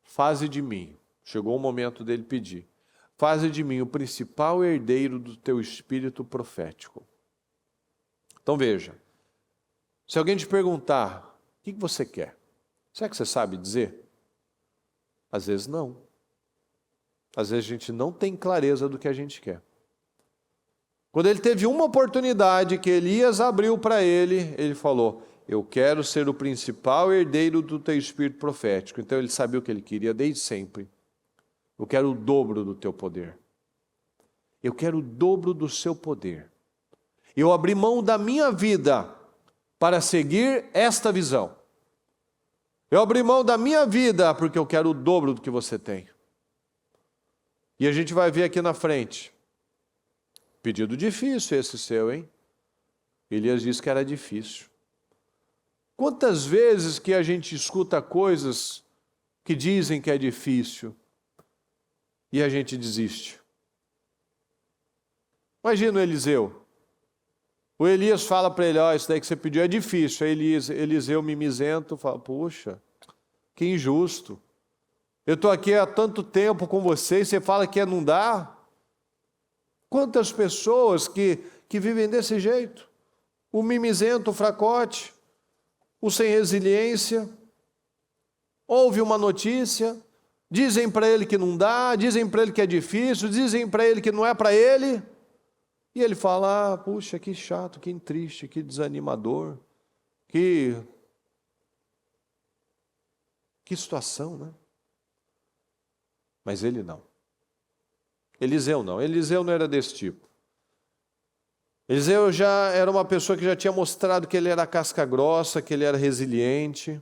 faze de mim. Chegou o momento dele pedir. Faze de mim o principal herdeiro do teu espírito profético. Então veja, se alguém te perguntar, o que você quer? Será que você sabe dizer? Às vezes não. Às vezes a gente não tem clareza do que a gente quer. Quando ele teve uma oportunidade que Elias abriu para ele, ele falou: eu quero ser o principal herdeiro do teu espírito profético. Então ele sabia o que ele queria desde sempre. Eu quero o dobro do teu poder. Eu quero o dobro do seu poder. Eu abri mão da minha vida para seguir esta visão. Eu abri mão da minha vida porque eu quero o dobro do que você tem. E a gente vai ver aqui na frente. Pedido difícil esse seu, hein? Elias disse que era difícil. Quantas vezes que a gente escuta coisas que dizem que é difícil e a gente desiste? Imagina o Eliseu. O Elias fala para ele: ó, isso daí que você pediu é difícil. Aí Eliseu mimizento fala: puxa, que injusto. Eu estou aqui há tanto tempo com você e você fala que não dá? Quantas pessoas que vivem desse jeito? O mimizento, o fracote, o sem resiliência. Ouve uma notícia, dizem para ele que não dá, dizem para ele que é difícil, dizem para ele que não é para ele. E ele fala, puxa, que chato, que triste, que desanimador, que situação, né? Mas ele não. Eliseu não. Eliseu não era desse tipo. Eliseu já era uma pessoa que já tinha mostrado que ele era casca grossa, que ele era resiliente.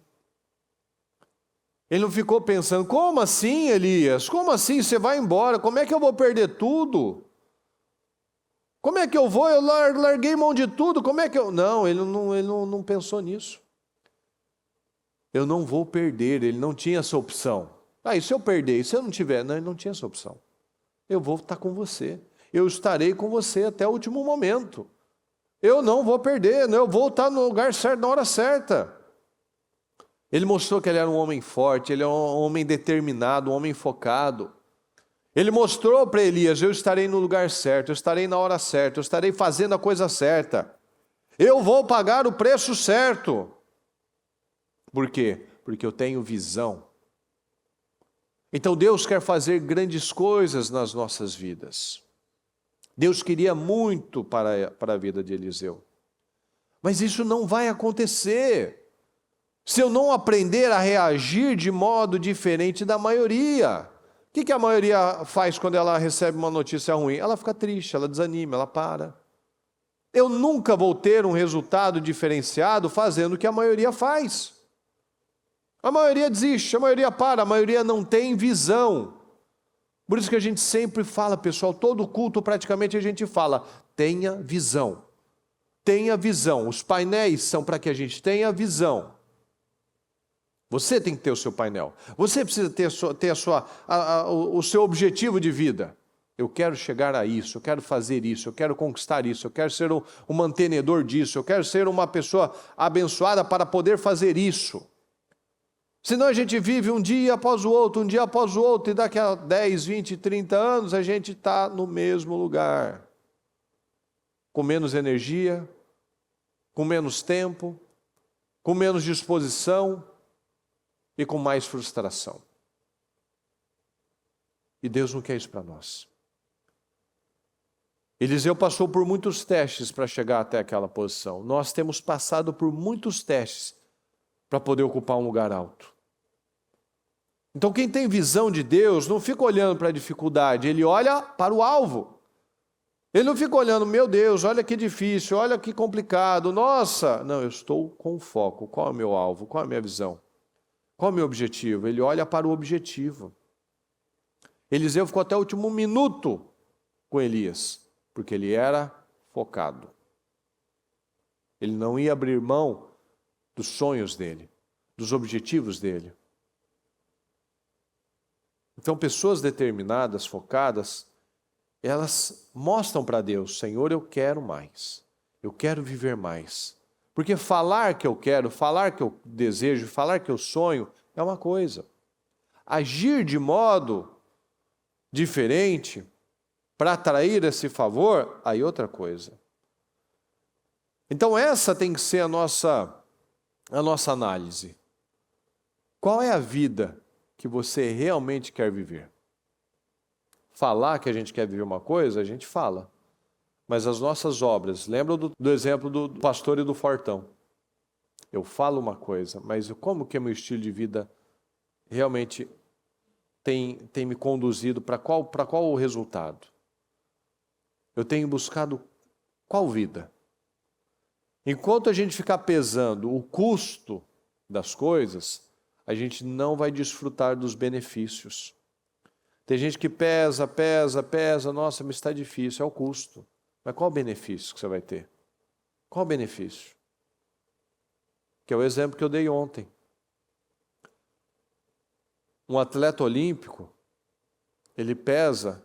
Ele não ficou pensando, como assim, Elias? Como assim? Você vai embora? Como é que eu vou perder tudo? Como é que eu vou? Eu larguei mão de tudo, como é que eu... Não, ele não pensou nisso. Eu não vou perder, ele não tinha essa opção. E se eu perder, e se eu não tiver? Não, ele não tinha essa opção. Eu vou estar com você. Eu estarei com você até o último momento. Eu não vou perder, eu vou estar no lugar certo, na hora certa. Ele mostrou que ele era um homem forte, ele é um homem determinado, um homem focado. Ele mostrou para Elias, eu estarei no lugar certo, eu estarei na hora certa, eu estarei fazendo a coisa certa. Eu vou pagar o preço certo. Por quê? Porque eu tenho visão. Então Deus quer fazer grandes coisas nas nossas vidas. Deus queria muito para a vida de Eliseu. Mas isso não vai acontecer se eu não aprender a reagir de modo diferente da maioria. O que a maioria faz quando ela recebe uma notícia ruim? Ela fica triste, ela desanima, ela para. Eu nunca vou ter um resultado diferenciado fazendo o que a maioria faz. A maioria desiste, a maioria para, a maioria não tem visão. Por isso que a gente sempre fala, pessoal, todo culto praticamente a gente fala, tenha visão. Tenha visão. Os painéis são para que a gente tenha visão. Você tem que ter o seu painel. Você precisa ter o seu objetivo de vida. Eu quero chegar a isso, eu quero fazer isso, eu quero conquistar isso, eu quero ser um mantenedor disso, eu quero ser uma pessoa abençoada para poder fazer isso. Senão a gente vive um dia após o outro, e daqui a 10, 20, 30 anos a gente está no mesmo lugar. Com menos energia, com menos tempo, com menos disposição e com mais frustração. E Deus não quer isso para nós. Eliseu passou por muitos testes para chegar até aquela posição. Nós temos passado por muitos testes para poder ocupar um lugar alto. Então quem tem visão de Deus não fica olhando para a dificuldade, ele olha para o alvo. Ele não fica olhando, meu Deus, olha que difícil, olha que complicado, nossa. Não, eu estou com foco. Qual é o meu alvo? Qual é a minha visão? Qual é o meu objetivo? Ele olha para o objetivo. Eliseu ficou até o último minuto com Elias, porque ele era focado. Ele não ia abrir mão dos sonhos dele, dos objetivos dele. Então, pessoas determinadas, focadas, elas mostram para Deus, Senhor, eu quero mais, eu quero viver mais. Porque falar que eu quero, falar que eu desejo, falar que eu sonho, é uma coisa. Agir de modo diferente, para atrair esse favor, aí outra coisa. Então essa tem que ser a nossa análise. Qual é a vida que você realmente quer viver? Falar que a gente quer viver uma coisa, a gente fala. Mas as nossas obras, lembra do exemplo do pastor e do fortão. Eu falo uma coisa, mas como que é meu estilo de vida realmente tem me conduzido para qual o resultado? Eu tenho buscado qual vida? Enquanto a gente ficar pesando o custo das coisas, a gente não vai desfrutar dos benefícios. Tem gente que pesa, nossa, mas está difícil, é o custo. Mas qual o benefício que você vai ter? Qual o benefício? Que é o exemplo que eu dei ontem. Um atleta olímpico, ele pesa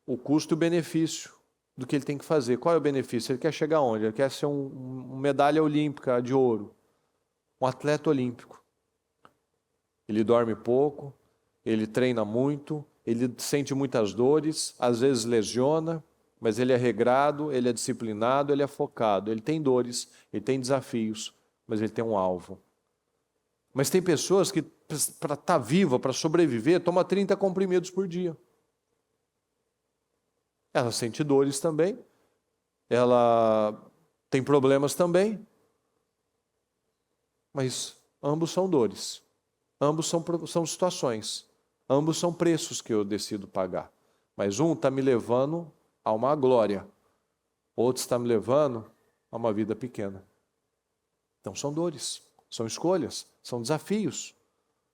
o custo e o benefício do que ele tem que fazer. Qual é o benefício? Ele quer chegar onde? Ele quer ser uma medalha olímpica de ouro. Um atleta olímpico. Ele dorme pouco, ele treina muito, ele sente muitas dores, às vezes lesiona, mas ele é regrado, ele é disciplinado, ele é focado. Ele tem dores, ele tem desafios, mas ele tem um alvo. Mas tem pessoas que, para estar viva, para sobreviver, toma 30 comprimidos por dia. Ela sente dores também, ela tem problemas também, mas ambos são dores, ambos são situações, ambos são preços que eu decido pagar. Mas um está me levando a uma glória, outro está me levando a uma vida pequena. Então são dores, são escolhas, são desafios.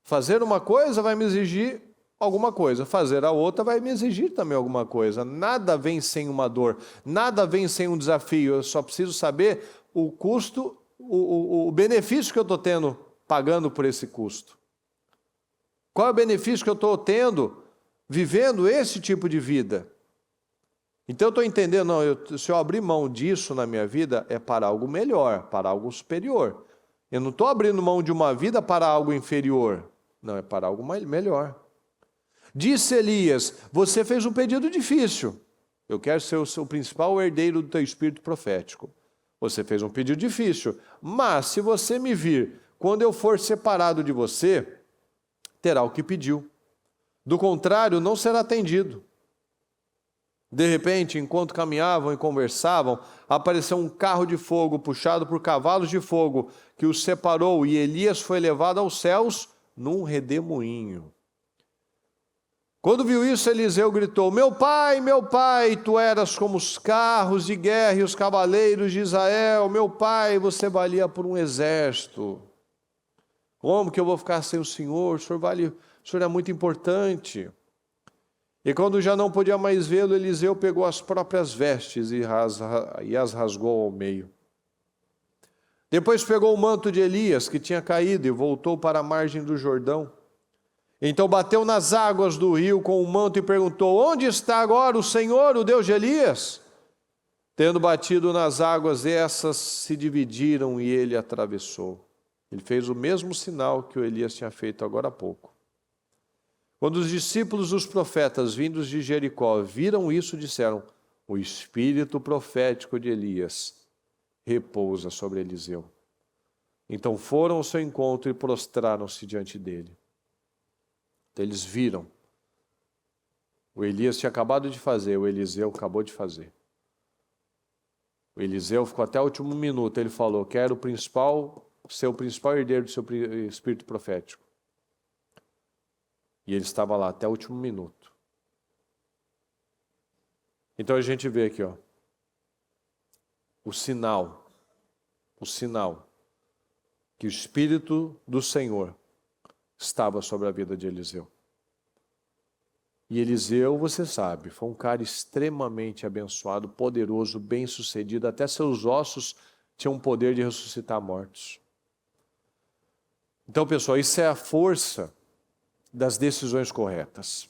Fazer uma coisa vai me exigir alguma coisa, fazer a outra vai me exigir também alguma coisa. Nada vem sem uma dor, nada vem sem um desafio. Eu só preciso saber o custo, o benefício que eu estou tendo pagando por esse custo. Qual é o benefício que eu estou tendo vivendo esse tipo de vida? Então eu estou entendendo, não, se eu abrir mão disso na minha vida, é para algo melhor, para algo superior. Eu não estou abrindo mão de uma vida para algo inferior. Não, é para algo melhor. Disse Elias, você fez um pedido difícil. Eu quero ser o seu principal herdeiro do teu espírito profético. Você fez um pedido difícil. Mas se você me vir, quando eu for separado de você, terá o que pediu. Do contrário, não será atendido. De repente, enquanto caminhavam e conversavam, apareceu um carro de fogo puxado por cavalos de fogo que os separou, e Elias foi levado aos céus num redemoinho. Quando viu isso, Eliseu gritou, meu pai, tu eras como os carros de guerra e os cavaleiros de Israel. Meu pai, você valia por um exército. Como que eu vou ficar sem o Senhor? O Senhor é muito importante. E quando já não podia mais vê-lo, Eliseu pegou as próprias vestes e as rasgou ao meio. Depois pegou o manto de Elias, que tinha caído, e voltou para a margem do Jordão. Então bateu nas águas do rio com o manto e perguntou, onde está agora o Senhor, o Deus de Elias? Tendo batido nas águas, essas se dividiram e ele atravessou. Ele fez o mesmo sinal que o Elias tinha feito agora há pouco. Quando os discípulos dos profetas vindos de Jericó viram isso, disseram, o espírito profético de Elias repousa sobre Eliseu. Então foram ao seu encontro e prostraram-se diante dele. Então eles viram. O Elias tinha acabado de fazer, o Eliseu acabou de fazer. O Eliseu ficou até o último minuto, ele falou, quero ser o principal herdeiro do seu espírito profético. E ele estava lá até o último minuto. Então a gente vê aqui, o sinal que o Espírito do Senhor estava sobre a vida de Eliseu. E Eliseu, você sabe, foi um cara extremamente abençoado, poderoso, bem-sucedido, até seus ossos tinham o poder de ressuscitar mortos. Então, pessoal, isso é a força das decisões corretas.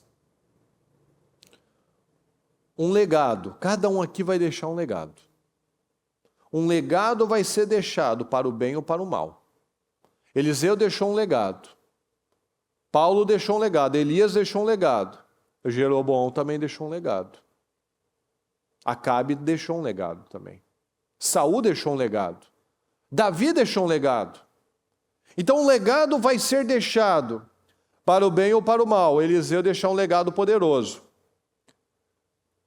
Um legado, cada um aqui vai deixar um legado. Um legado vai ser deixado para o bem ou para o mal. Eliseu deixou um legado. Paulo deixou um legado. Elias deixou um legado. Jeroboão também deixou um legado. Acabe deixou um legado também. Saul deixou um legado. Davi deixou um legado. Então um legado vai ser deixado para o bem ou para o mal. Eliseu deixou um legado poderoso.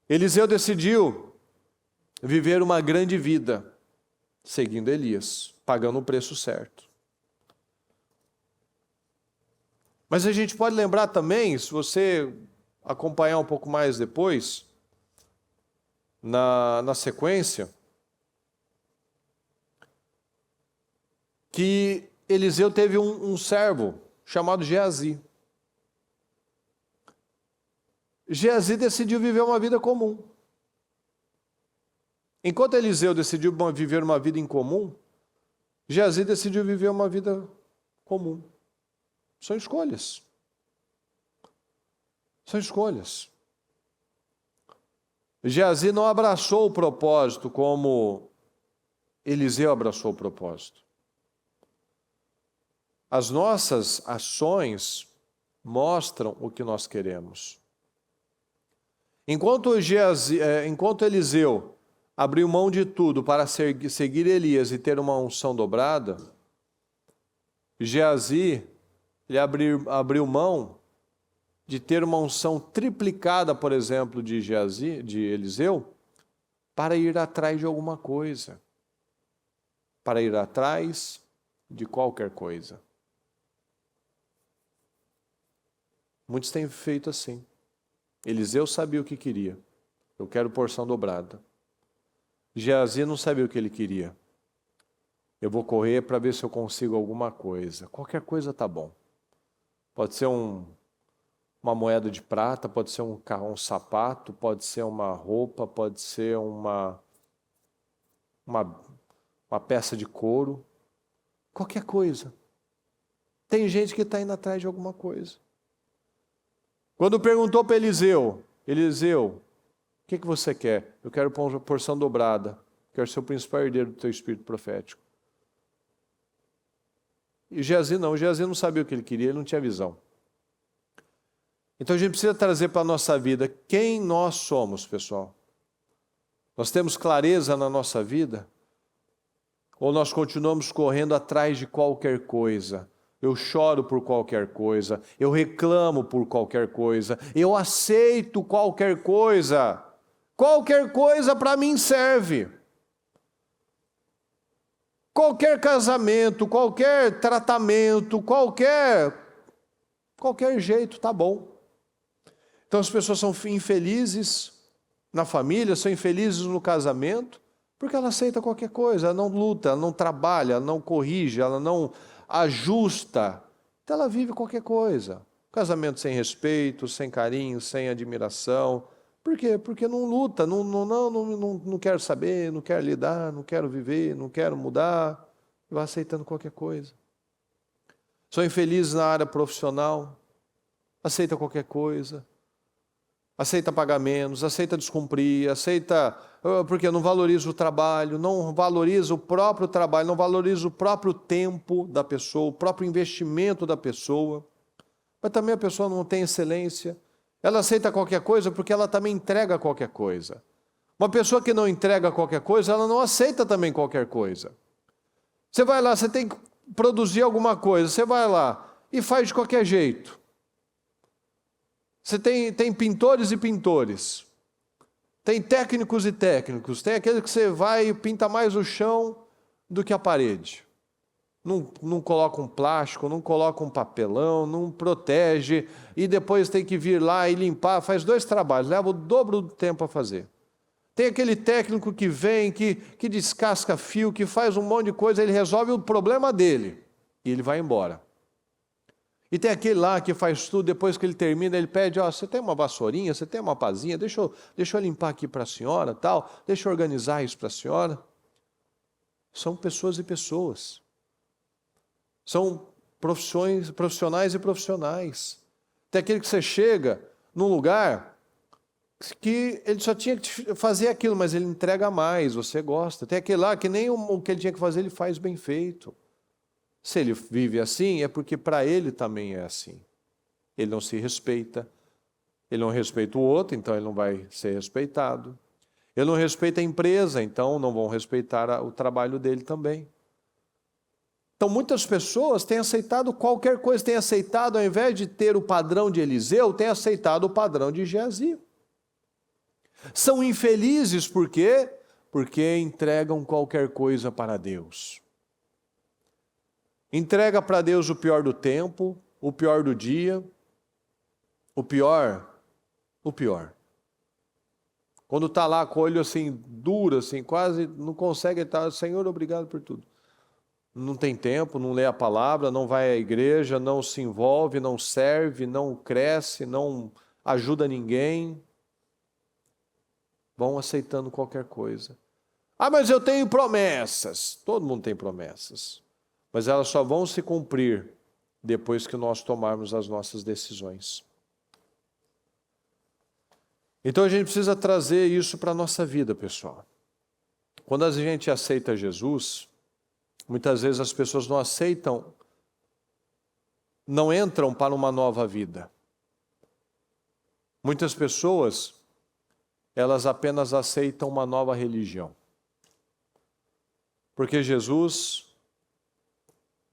Eliseu decidiu viver uma grande vida, seguindo Elias, pagando o preço certo. Mas a gente pode lembrar também, se você acompanhar um pouco mais depois, na sequência, que Eliseu teve um servo chamado Geazi. Geazi decidiu viver uma vida comum. Enquanto Eliseu decidiu viver uma vida incomum, Geazi decidiu viver uma vida comum. São escolhas. São escolhas. Geazi não abraçou o propósito como Eliseu abraçou o propósito. As nossas ações mostram o que nós queremos. Enquanto Eliseu abriu mão de tudo para seguir Elias e ter uma unção dobrada, Geazi ele abriu mão de ter uma unção triplicada, por exemplo, de Eliseu, para ir atrás de alguma coisa, para ir atrás de qualquer coisa. Muitos têm feito assim. Eliseu sabia o que queria. Eu quero porção dobrada. Geazi não sabia o que ele queria. Eu vou correr para ver se eu consigo alguma coisa. Qualquer coisa tá bom. Pode ser uma moeda de prata, pode ser um sapato, pode ser uma roupa, pode ser uma peça de couro. Qualquer coisa. Tem gente que está indo atrás de alguma coisa. Quando perguntou para Eliseu, o que você quer? Eu quero porção dobrada. Quero ser o principal herdeiro do teu espírito profético. E Geazi não sabia o que ele queria, ele não tinha visão. Então a gente precisa trazer para a nossa vida quem nós somos, pessoal. Nós temos clareza na nossa vida? Ou nós continuamos correndo atrás de qualquer coisa? Eu choro por qualquer coisa, eu reclamo por qualquer coisa, eu aceito qualquer coisa. Qualquer coisa para mim serve. Qualquer casamento, qualquer tratamento, qualquer jeito tá bom. Então as pessoas são infelizes na família, são infelizes no casamento, porque ela aceita qualquer coisa, ela não luta, ela não trabalha, ela não corrige, ela não ajusta. Então ela vive qualquer coisa. Casamento sem respeito, sem carinho, sem admiração. Por quê? Porque não luta, não quero saber, não quero lidar, não quero viver, não quero mudar. Vai aceitando qualquer coisa. Sou infeliz na área profissional, aceita qualquer coisa. Aceita pagar menos, aceita descumprir, aceita, porque não valoriza o trabalho, não valoriza o próprio trabalho, não valoriza o próprio tempo da pessoa, o próprio investimento da pessoa. Mas também a pessoa não tem excelência. Ela aceita qualquer coisa porque ela também entrega qualquer coisa. Uma pessoa que não entrega qualquer coisa, ela não aceita também qualquer coisa. Você vai lá, você tem que produzir alguma coisa, você vai lá e faz de qualquer jeito. Você tem pintores e pintores, tem técnicos e técnicos, tem aquele que você vai e pinta mais o chão do que a parede. Não coloca um plástico, não coloca um papelão, não protege, e depois tem que vir lá e limpar, faz 2 trabalhos, leva o dobro do tempo a fazer. Tem aquele técnico que vem, que descasca fio, que faz um monte de coisa, ele resolve o problema dele, e ele vai embora. E tem aquele lá que faz tudo, depois que ele termina, ele pede, você tem uma vassourinha, você tem uma pazinha, deixa eu limpar aqui para a senhora, tal, deixa eu organizar isso para a senhora. São pessoas e pessoas. São profissionais e profissionais. Tem aquele que você chega num lugar que ele só tinha que fazer aquilo, mas ele entrega mais, você gosta. Tem aquele lá que nem o que ele tinha que fazer, ele faz bem feito. Se ele vive assim, é porque para ele também é assim. Ele não se respeita, ele não respeita o outro, então ele não vai ser respeitado. Ele não respeita a empresa, então não vão respeitar o trabalho dele também. Então muitas pessoas têm aceitado qualquer coisa, têm aceitado, ao invés de ter o padrão de Eliseu, têm aceitado o padrão de Geazi. São infelizes por quê? Porque entregam qualquer coisa para Deus. Entrega para Deus o pior do tempo, o pior do dia, o pior. Quando está lá com o olho assim, duro, assim, quase não consegue estar, Senhor, obrigado por tudo. Não tem tempo, não lê a palavra, não vai à igreja, não se envolve, não serve, não cresce, não ajuda ninguém. Vão aceitando qualquer coisa. Mas eu tenho promessas. Todo mundo tem promessas. Mas elas só vão se cumprir depois que nós tomarmos as nossas decisões. Então a gente precisa trazer isso para a nossa vida, pessoal. Quando a gente aceita Jesus, muitas vezes as pessoas não aceitam, não entram para uma nova vida. Muitas pessoas, elas apenas aceitam uma nova religião. Porque Jesus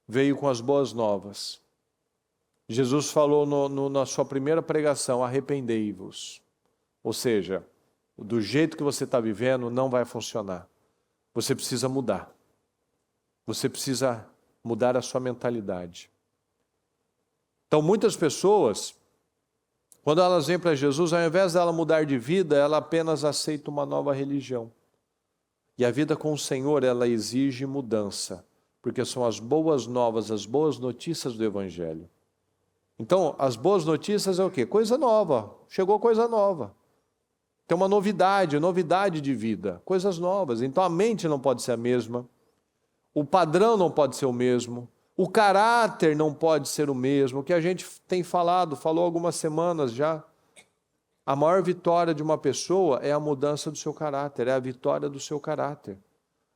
veio com as boas novas. Jesus falou na sua primeira pregação, arrependei-vos. Ou seja, do jeito que você está vivendo, não vai funcionar. Você precisa mudar. Você precisa mudar a sua mentalidade. Então, muitas pessoas, quando elas vêm para Jesus, ao invés dela mudar de vida, ela apenas aceita uma nova religião. E a vida com o Senhor, ela exige mudança, porque são as boas novas, as boas notícias do Evangelho. Então, as boas notícias é o quê? Coisa nova. Chegou coisa nova. Tem uma novidade de vida, coisas novas. Então, a mente não pode ser a mesma, o padrão não pode ser o mesmo, o caráter não pode ser o mesmo, o que a gente tem falou algumas semanas já. A maior vitória de uma pessoa é a mudança do seu caráter, é a vitória do seu caráter.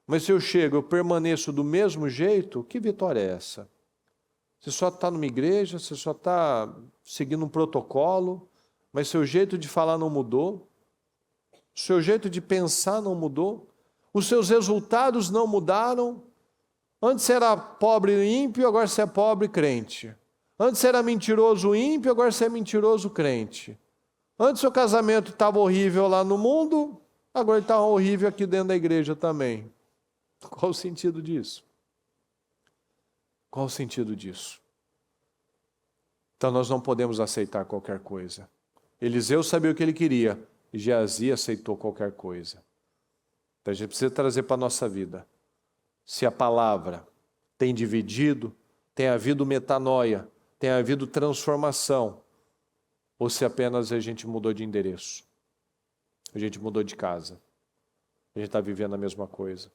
Mas se eu chego, eu permaneço do mesmo jeito, que vitória é essa? Você só está numa igreja, você só está seguindo um protocolo, mas seu jeito de falar não mudou, seu jeito de pensar não mudou, os seus resultados não mudaram. Antes você era pobre e ímpio, agora você é pobre e crente. Antes você era mentiroso e ímpio, agora você é mentiroso crente. Antes seu casamento estava horrível lá no mundo, agora ele está horrível aqui dentro da igreja também. Qual o sentido disso? Qual o sentido disso? Então nós não podemos aceitar qualquer coisa. Eliseu sabia o que ele queria, e Geazi aceitou qualquer coisa. Então a gente precisa trazer para a nossa vida. Se a palavra tem dividido, tem havido metanoia, tem havido transformação, ou se apenas a gente mudou de endereço, a gente mudou de casa, a gente está vivendo a mesma coisa.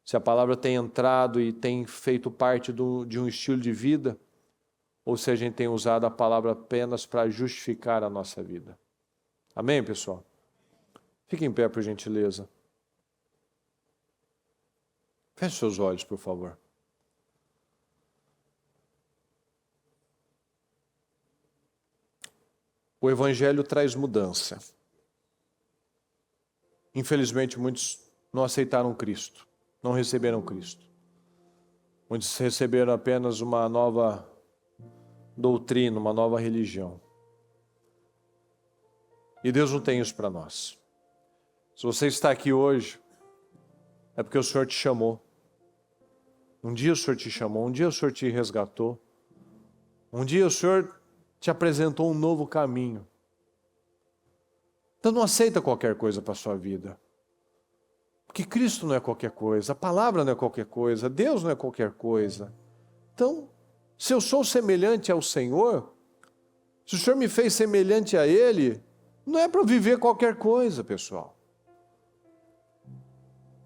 Se a palavra tem entrado e tem feito parte de um estilo de vida, ou se a gente tem usado a palavra apenas para justificar a nossa vida. Amém, pessoal? Fiquem em pé, por gentileza. Feche seus olhos, por favor. O Evangelho traz mudança. Infelizmente, muitos não aceitaram Cristo, não receberam Cristo. Muitos receberam apenas uma nova doutrina, uma nova religião. E Deus não tem isso para nós. Se você está aqui hoje, é porque o Senhor te chamou. Um dia o Senhor te chamou, um dia o Senhor te resgatou. Um dia o Senhor te apresentou um novo caminho. Então não aceita qualquer coisa para a sua vida. Porque Cristo não é qualquer coisa, a palavra não é qualquer coisa, Deus não é qualquer coisa. Então, se eu sou semelhante ao Senhor, se o Senhor me fez semelhante a Ele, não é para eu viver qualquer coisa, pessoal.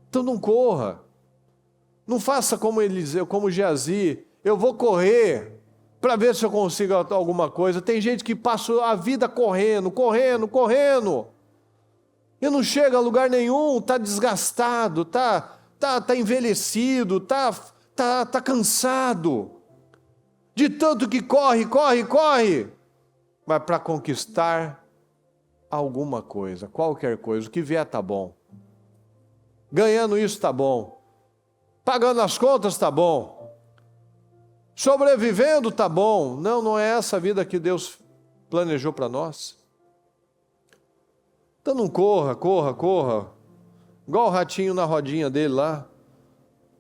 Então não corra. Não faça como Eliseu, como Geazi. Eu vou correr para ver se eu consigo alguma coisa. Tem gente que passa a vida correndo. E não chega a lugar nenhum, está desgastado, está envelhecido, está cansado. De tanto que corre. Mas para conquistar alguma coisa, qualquer coisa, o que vier está bom. Ganhando isso está bom. Pagando as contas está bom. Sobrevivendo está bom. Não é essa a vida que Deus planejou para nós. Então não corra. Igual o ratinho na rodinha dele lá,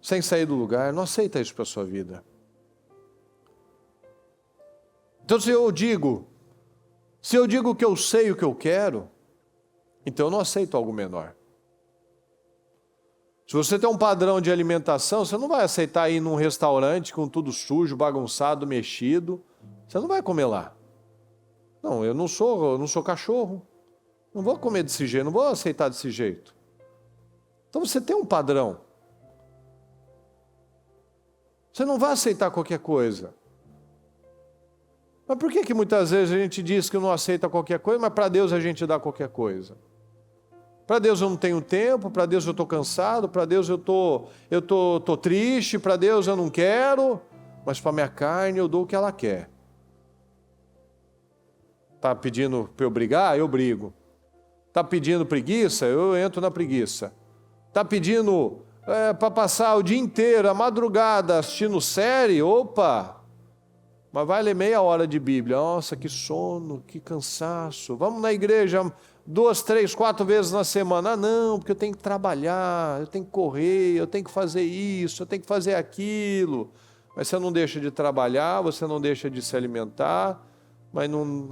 sem sair do lugar. Não aceita isso para a sua vida. Então se eu digo que eu sei o que eu quero, então eu não aceito algo menor. Se você tem um padrão de alimentação, você não vai aceitar ir num restaurante com tudo sujo, bagunçado, mexido. Você não vai comer lá. Não, eu não sou cachorro. Não vou comer desse jeito, não vou aceitar desse jeito. Então você tem um padrão. Você não vai aceitar qualquer coisa. Mas por que muitas vezes a gente diz que não aceita qualquer coisa, mas para Deus a gente dá qualquer coisa? Para Deus eu não tenho tempo, para Deus eu estou cansado, para Deus eu tô triste, para Deus eu não quero, mas para minha carne eu dou o que ela quer. Está pedindo para eu brigar? Eu brigo. Está pedindo preguiça? Eu entro na preguiça. Está pedindo para passar o dia inteiro, a madrugada, assistindo série? Opa! Mas vai ler meia hora de Bíblia. Nossa, que sono, que cansaço. Vamos na igreja 2, 3, 4 vezes na semana. Ah, não, porque eu tenho que trabalhar, eu tenho que correr, eu tenho que fazer isso, eu tenho que fazer aquilo. Mas você não deixa de trabalhar, você não deixa de se alimentar,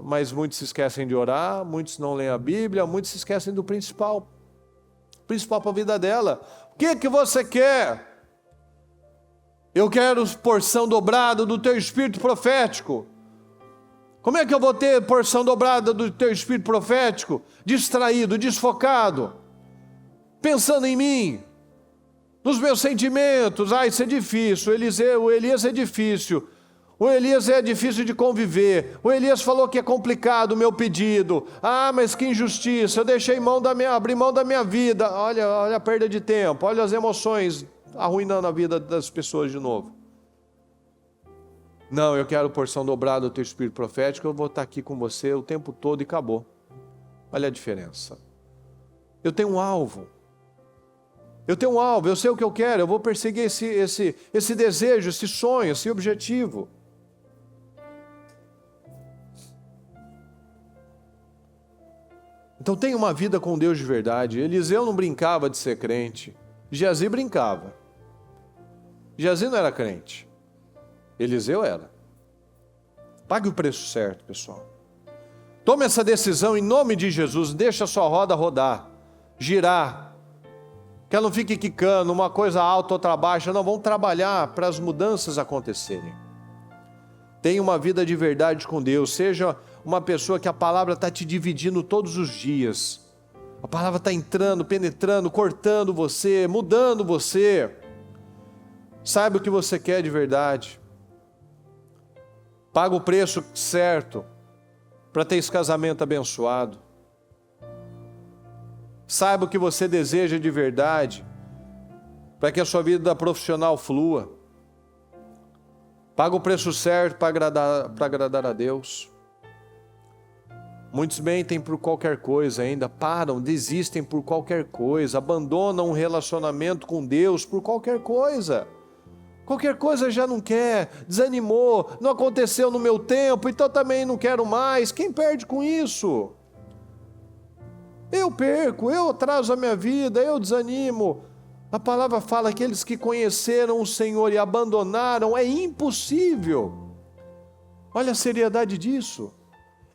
mas muitos se esquecem de orar, muitos não leem a Bíblia, muitos se esquecem do principal. O principal para a vida dela. O que você quer? Eu quero porção dobrada do teu espírito profético. Como é que eu vou ter porção dobrada do teu espírito profético? Distraído, desfocado, pensando em mim, nos meus sentimentos. Ah, isso é difícil. O Elias é difícil. O Elias é difícil de conviver. O Elias falou que é complicado o meu pedido. Ah, mas que injustiça. Eu deixei abri mão da minha vida. Olha a perda de tempo. Olha as emoções arruinando a vida das pessoas de novo. Não, eu quero porção dobrada do teu espírito profético, eu vou estar aqui com você o tempo todo e acabou. Olha a diferença. Eu tenho um alvo. Eu sei o que eu quero, eu vou perseguir esse desejo, esse sonho, esse objetivo. Então tenha uma vida com Deus de verdade. Eliseu não brincava de ser crente. Geazi brincava. Geazi não era crente. Eliseu era. Pague o preço certo, pessoal. Tome essa decisão em nome de Jesus. Deixa a sua roda rodar, girar. Que ela não fique quicando, uma coisa alta, outra baixa. Não, vamos trabalhar para as mudanças acontecerem. Tenha uma vida de verdade com Deus. Seja uma pessoa que a palavra está te dividindo todos os dias. A palavra está entrando, penetrando, cortando você, mudando você. Saiba o que você quer de verdade. Paga o preço certo para ter esse casamento abençoado. Saiba o que você deseja de verdade para que a sua vida profissional flua. Paga o preço certo para agradar a Deus. Muitos mentem por qualquer coisa ainda, param, desistem por qualquer coisa, abandonam um relacionamento com Deus por qualquer coisa. Qualquer coisa já não quer, desanimou, não aconteceu no meu tempo, então também não quero mais. Quem perde com isso? Eu perco, eu atraso a minha vida, eu desanimo. A palavra fala que aqueles que conheceram o Senhor e abandonaram, é impossível. Olha a seriedade disso.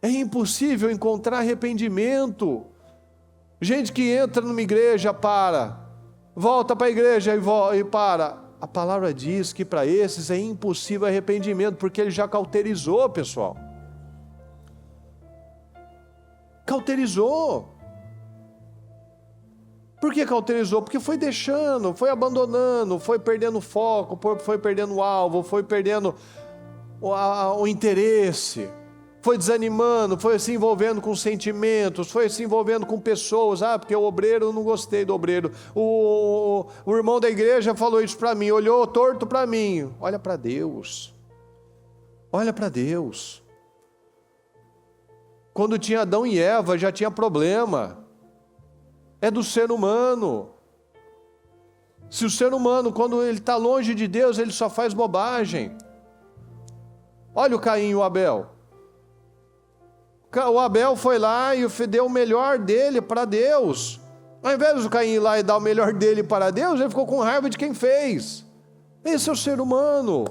É impossível encontrar arrependimento. Gente que entra numa igreja, volta para a igreja e para. A palavra diz que para esses é impossível arrependimento, porque ele já cauterizou, pessoal. Cauterizou. Por que cauterizou? Porque foi deixando, foi abandonando, foi perdendo foco, foi perdendo o alvo, foi perdendo o interesse, foi desanimando, foi se envolvendo com sentimentos, foi se envolvendo com pessoas. Porque o obreiro, eu não gostei do obreiro. O irmão da igreja falou isso para mim, olhou torto para mim. Olha para Deus. Olha para Deus. Quando tinha Adão e Eva, já tinha problema. É do ser humano. Se o ser humano, quando ele está longe de Deus, ele só faz bobagem. Olha o Caim e o Abel. O Abel foi lá e deu o melhor dele para Deus. Ao invés do Caim ir lá e dar o melhor dele para Deus, ele ficou com raiva de quem fez. Esse é o ser humano.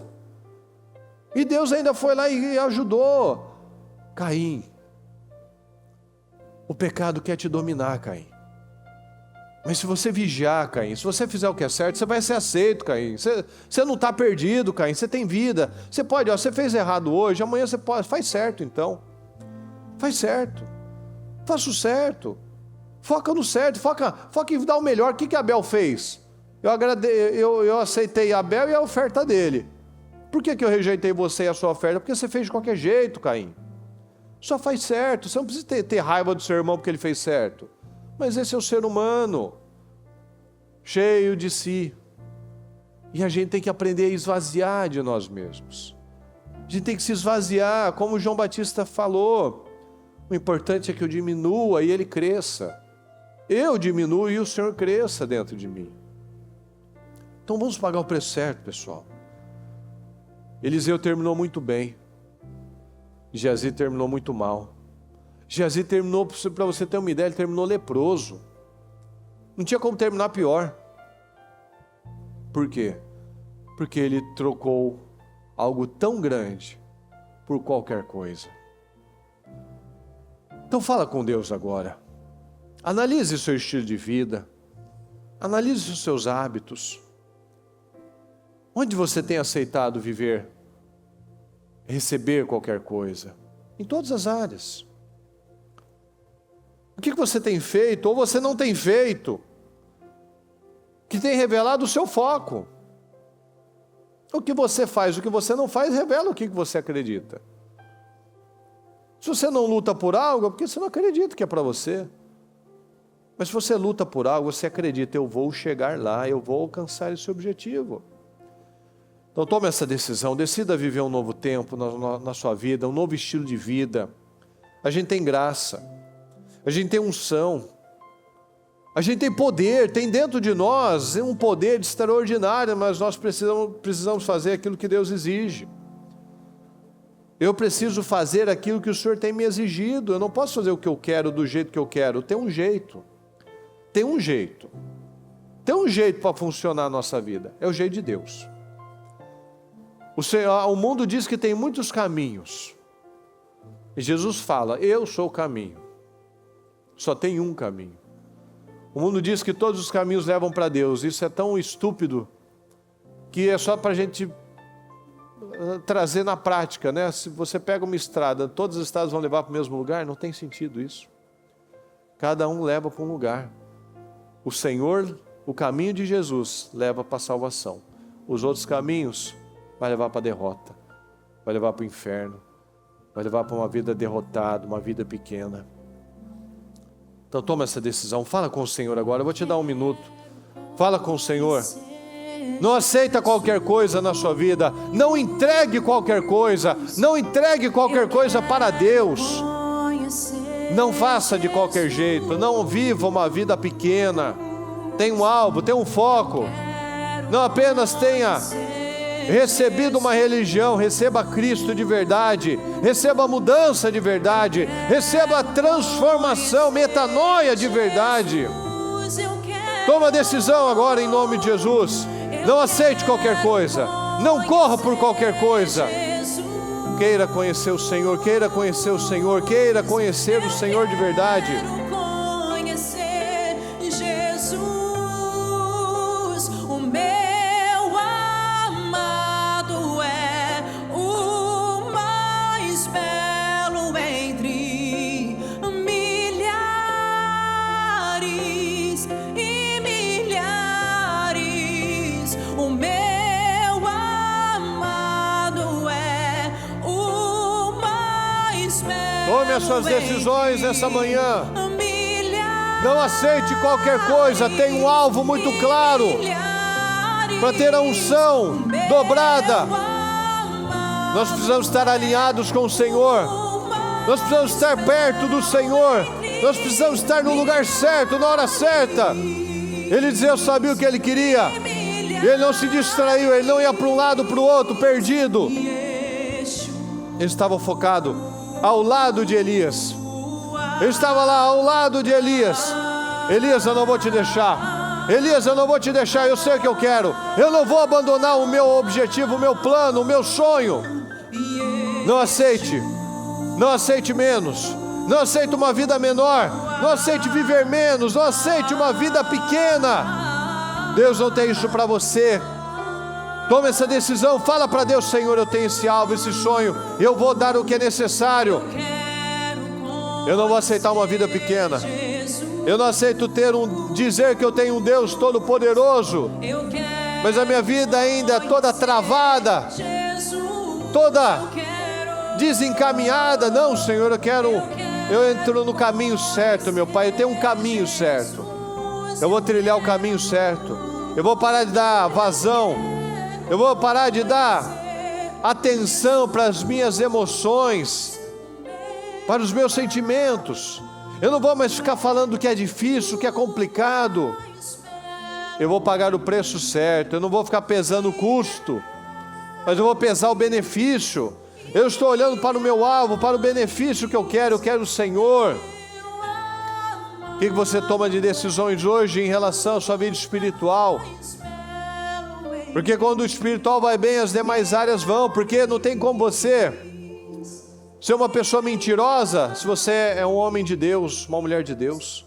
E Deus ainda foi lá e ajudou. Caim, o pecado quer te dominar, Caim. Mas se você vigiar, Caim, se você fizer o que é certo, você vai ser aceito, Caim. Você não está perdido, Caim, você tem vida. Você pode, você fez errado hoje, amanhã você pode, faz certo então. Faz certo, faça o certo, foca no certo, foca em dar o melhor. O que Abel fez? Eu aceitei Abel e a oferta dele. Por que eu rejeitei você e a sua oferta? Porque você fez de qualquer jeito, Caim. Só faz certo, você não precisa ter raiva do seu irmão porque ele fez certo. Mas esse é o ser humano, cheio de si. E a gente tem que aprender a esvaziar de nós mesmos. A gente tem que se esvaziar, como João Batista falou. O importante é que eu diminua e ele cresça. Eu diminuo e o Senhor cresça dentro de mim. Então vamos pagar o preço certo, pessoal. Eliseu terminou muito bem. Geazi terminou muito mal. Geazi terminou, para você ter uma ideia, ele terminou leproso. Não tinha como terminar pior. Por quê? Porque ele trocou algo tão grande por qualquer coisa. Então fala com Deus agora. Analise o seu estilo de vida. Analise os seus hábitos. Onde você tem aceitado viver, receber qualquer coisa? Em todas as áreas. O que você tem feito ou você não tem feito, que tem revelado o seu foco? O que você faz, o que você não faz, revela o que você acredita. Se você não luta por algo, é porque você não acredita que é para você. Mas se você luta por algo, você acredita, eu vou chegar lá, eu vou alcançar esse objetivo. Então tome essa decisão, decida viver um novo tempo na sua vida, um novo estilo de vida. A gente tem graça, a gente tem unção, a gente tem poder, tem dentro de nós um poder extraordinário, mas nós precisamos fazer aquilo que Deus exige. Eu preciso fazer aquilo que o Senhor tem me exigido. Eu não posso fazer o que eu quero do jeito que eu quero. Tem um jeito. Tem um jeito. Tem um jeito para funcionar a nossa vida. É o jeito de Deus. O mundo diz que tem muitos caminhos. E Jesus fala, eu sou o caminho. Só tem um caminho. O mundo diz que todos os caminhos levam para Deus. Isso é tão estúpido que é só para a gente trazer na prática, né? Se você pega uma estrada, todas as estradas vão levar para o mesmo lugar, não tem sentido isso. Cada um leva para um lugar. O Senhor, o caminho de Jesus leva para a salvação. Os outros caminhos vai levar para a derrota, vai levar para o inferno, vai levar para uma vida derrotada, uma vida pequena. Então toma essa decisão, fala com o Senhor agora, eu vou te dar um minuto. Fala com o Senhor. Não aceita qualquer coisa na sua vida, não entregue qualquer coisa, não entregue qualquer coisa para Deus. Não faça de qualquer jeito, não viva uma vida pequena. Tem um alvo, tem um foco. Não apenas tenha recebido uma religião, receba Cristo de verdade, receba mudança de verdade, receba transformação, metanoia de verdade. Toma a decisão agora em nome de Jesus. Não aceite qualquer coisa, não corra por qualquer coisa. Queira conhecer o Senhor, queira conhecer o Senhor, queira conhecer o Senhor de verdade. Tome as suas decisões nessa manhã. Não aceite qualquer coisa. Tem um alvo muito claro para ter a unção dobrada. Nós precisamos estar alinhados com o Senhor. Nós precisamos estar perto do Senhor. Nós precisamos estar no lugar certo, na hora certa. Ele dizia, eu sabia o que ele queria. Ele não se distraiu, ele não ia para um lado, para o outro, perdido. Ele estava focado ao lado de Elias. Ele estava lá ao lado de Elias. Elias, eu não vou te deixar. Elias, eu não vou te deixar, eu sei o que eu quero. Eu não vou abandonar o meu objetivo, o meu plano, o meu sonho. Não aceite. Não aceite menos. Não aceite uma vida menor. Não aceite viver menos. Não aceite uma vida pequena. Deus não tem isso para você. Tome essa decisão, fala para Deus, Senhor, eu tenho esse alvo, esse sonho, eu vou dar o que é necessário. Eu não vou aceitar uma vida pequena. Eu não aceito dizer que eu tenho um Deus todo-poderoso, mas a minha vida ainda é toda travada, toda desencaminhada. Não, Senhor, eu entro no caminho certo, meu Pai, eu tenho um caminho certo. Eu vou trilhar o caminho certo. Eu vou parar de dar vazão. Eu vou parar de dar atenção para as minhas emoções, para os meus sentimentos. Eu não vou mais ficar falando que é difícil, que é complicado. Eu vou pagar o preço certo. Eu não vou ficar pesando o custo, mas eu vou pesar o benefício. Eu estou olhando para o meu alvo, para o benefício que eu quero o Senhor. O que você toma de decisões hoje em relação à sua vida espiritual? Porque quando o espiritual vai bem, as demais áreas vão. Porque não tem como você ser uma pessoa mentirosa se você é um homem de Deus, uma mulher de Deus.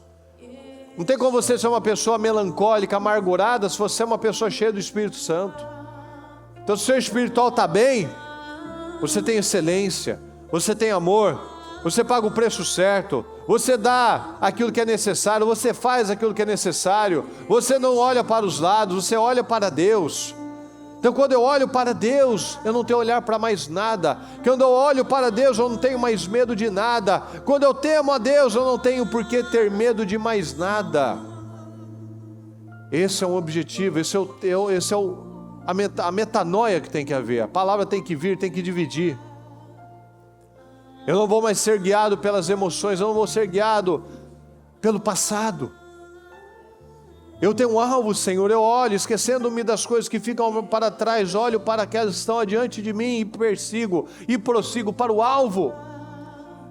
Não tem como você ser uma pessoa melancólica, amargurada, se você é uma pessoa cheia do Espírito Santo. Então, se o seu espiritual está bem, você tem excelência, você tem amor, você paga o preço certo, você dá aquilo que é necessário, você faz aquilo que é necessário, você não olha para os lados, você olha para Deus. Então, quando eu olho para Deus, eu não tenho olhar para mais nada. Quando eu olho para Deus, eu não tenho mais medo de nada. Quando eu temo a Deus, eu não tenho por que ter medo de mais nada. Esse é um objetivo, a metanoia que tem que haver. A palavra tem que vir, tem que dividir. Eu não vou mais ser guiado pelas emoções, eu não vou ser guiado pelo passado. Eu tenho um alvo, Senhor, eu olho, esquecendo-me das coisas que ficam para trás, olho para aquelas que estão adiante de mim e persigo e prossigo para o alvo.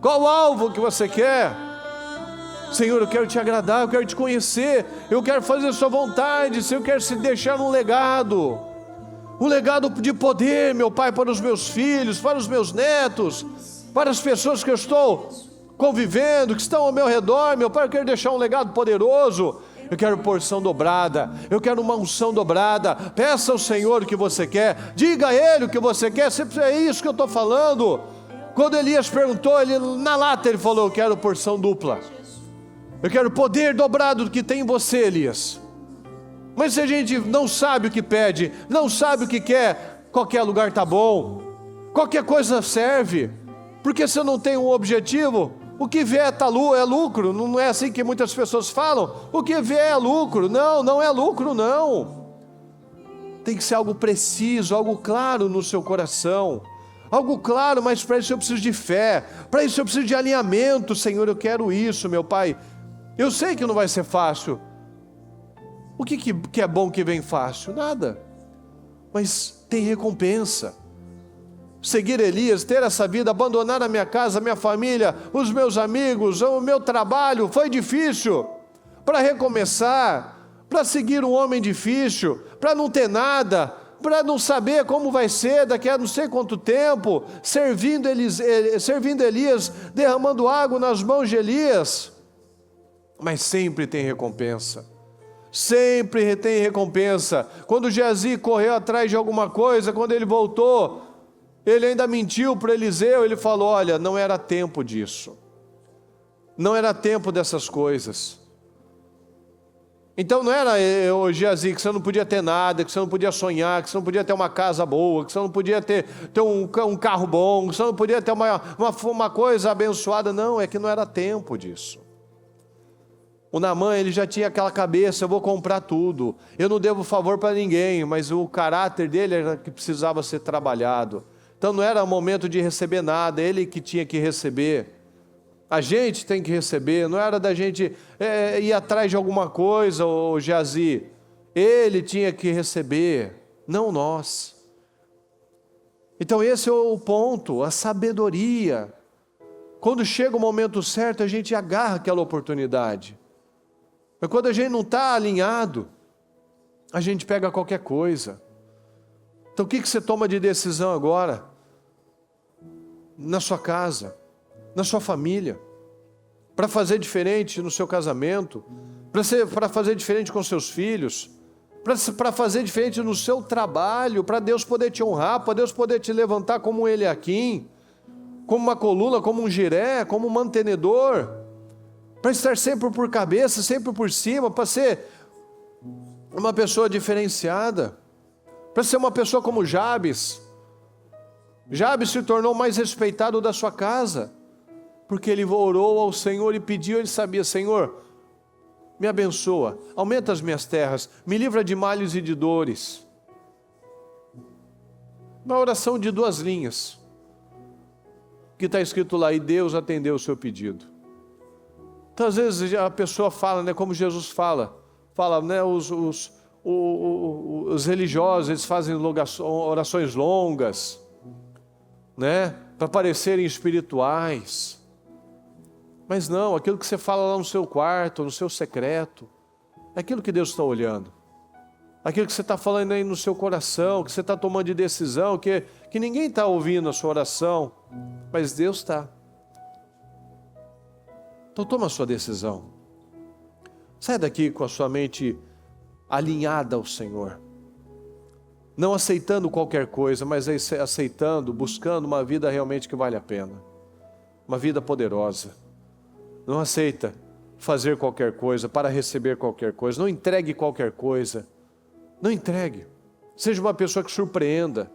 Qual o alvo que você quer? Senhor, eu quero te agradar, eu quero te conhecer, eu quero fazer a sua vontade, Senhor, eu quero se deixar um legado de poder, meu Pai, para os meus filhos, para os meus netos, para as pessoas que eu estou convivendo, que estão ao meu redor, meu Pai, eu quero deixar um legado poderoso. Eu quero porção dobrada, eu quero uma unção dobrada. Peça ao Senhor o que você quer, diga a Ele o que você quer. Sempre é isso que eu estou falando. Quando Elias perguntou, na lata ele falou: eu quero porção dupla, eu quero poder dobrado do que tem em você, Elias. Mas se a gente não sabe o que pede, não sabe o que quer, qualquer lugar está bom, qualquer coisa serve, porque se eu não tenho um objetivo, o que vier é lucro. Não é assim que muitas pessoas falam, o que vier é lucro. Não é lucro, não. Tem que ser algo preciso, algo claro no seu coração, algo claro. Mas para isso eu preciso de fé, para isso eu preciso de alinhamento. Senhor, eu quero isso, meu Pai. Eu sei que não vai ser fácil. O que é bom que vem fácil? Nada, mas tem recompensa. Seguir Elias, ter essa vida, abandonar a minha casa, a minha família, os meus amigos, o meu trabalho, foi difícil. Para recomeçar, para seguir um homem difícil, para não ter nada, para não saber como vai ser daqui a não sei quanto tempo, servindo Elias, derramando água nas mãos de Elias. Mas sempre tem recompensa. Sempre tem recompensa. Quando Geazi correu atrás de alguma coisa, quando ele voltou, ele ainda mentiu para Eliseu. Ele falou: olha, não era tempo disso, não era tempo dessas coisas. Então não era, Geazi, que você não podia ter nada, que você não podia sonhar, que você não podia ter uma casa boa, que você não podia ter um carro bom, que você não podia ter uma coisa abençoada. Não, é que não era tempo disso. O Naamã, ele já tinha aquela cabeça: eu vou comprar tudo, eu não devo favor para ninguém. Mas o caráter dele era que precisava ser trabalhado. Então não era o momento de receber nada, ele que tinha que receber. A gente tem que receber, não era da gente ir atrás de alguma coisa, o Geazi. Ele tinha que receber, não nós. Então esse é o ponto, a sabedoria. Quando chega o momento certo, a gente agarra aquela oportunidade. Mas quando a gente não está alinhado, a gente pega qualquer coisa. Então o que você toma de decisão agora? Na sua casa, na sua família, para fazer diferente no seu casamento, para fazer diferente com seus filhos, para fazer diferente no seu trabalho, para Deus poder te honrar, para Deus poder te levantar como um Eliaquim, como uma coluna, como um Jiré, como um mantenedor, para estar sempre por cabeça, sempre por cima, para ser uma pessoa diferenciada, para ser uma pessoa como Jabes. Jabes se tornou o mais respeitado da sua casa, porque ele orou ao Senhor e pediu. Ele sabia: Senhor, me abençoa, aumenta as minhas terras, me livra de males e de dores. Uma oração de 2 linhas, que está escrito lá: e Deus atendeu o seu pedido. Então às vezes a pessoa fala, né, como Jesus fala, né, os religiosos, eles fazem orações longas. né? Para parecerem espirituais. Mas não, aquilo que você fala lá no seu quarto, no seu secreto, é aquilo que Deus está olhando. Aquilo que você está falando aí no seu coração, que você está tomando de decisão, que ninguém está ouvindo a sua oração, mas Deus está. Então toma a sua decisão. Sai daqui com a sua mente alinhada ao Senhor. Não aceitando qualquer coisa, mas aceitando, buscando uma vida realmente que vale a pena. Uma vida poderosa. Não aceita fazer qualquer coisa para receber qualquer coisa. Não entregue qualquer coisa. Não entregue. Seja uma pessoa que surpreenda.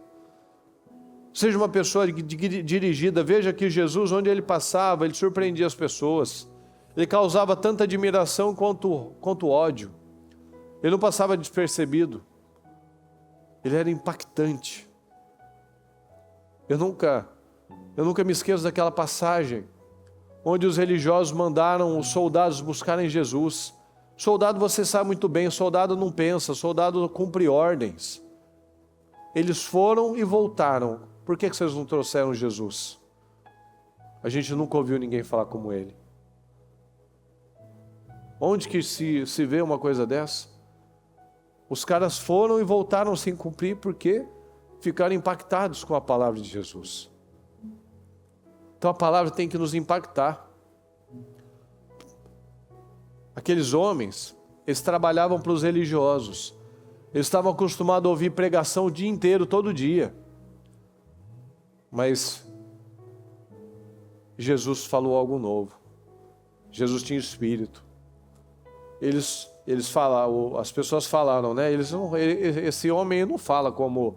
Seja uma pessoa dirigida. Veja que Jesus, onde ele passava, ele surpreendia as pessoas. Ele causava tanta admiração quanto ódio. Ele não passava despercebido. Ele era impactante. Eu nunca me esqueço daquela passagem onde os religiosos mandaram os soldados buscarem Jesus. Soldado, você sabe muito bem, soldado não pensa, soldado cumpre ordens. Eles foram e voltaram. Por que vocês não trouxeram Jesus? A gente nunca ouviu ninguém falar como ele. Onde que se vê uma coisa dessa? Os caras foram e voltaram sem cumprir porque ficaram impactados com a palavra de Jesus. Então a palavra tem que nos impactar. Aqueles homens, eles trabalhavam para os religiosos. Eles estavam acostumados a ouvir pregação o dia inteiro, todo dia. Mas Jesus falou algo novo. Jesus tinha espírito. Eles falaram, as pessoas falaram, né? Esse homem não fala como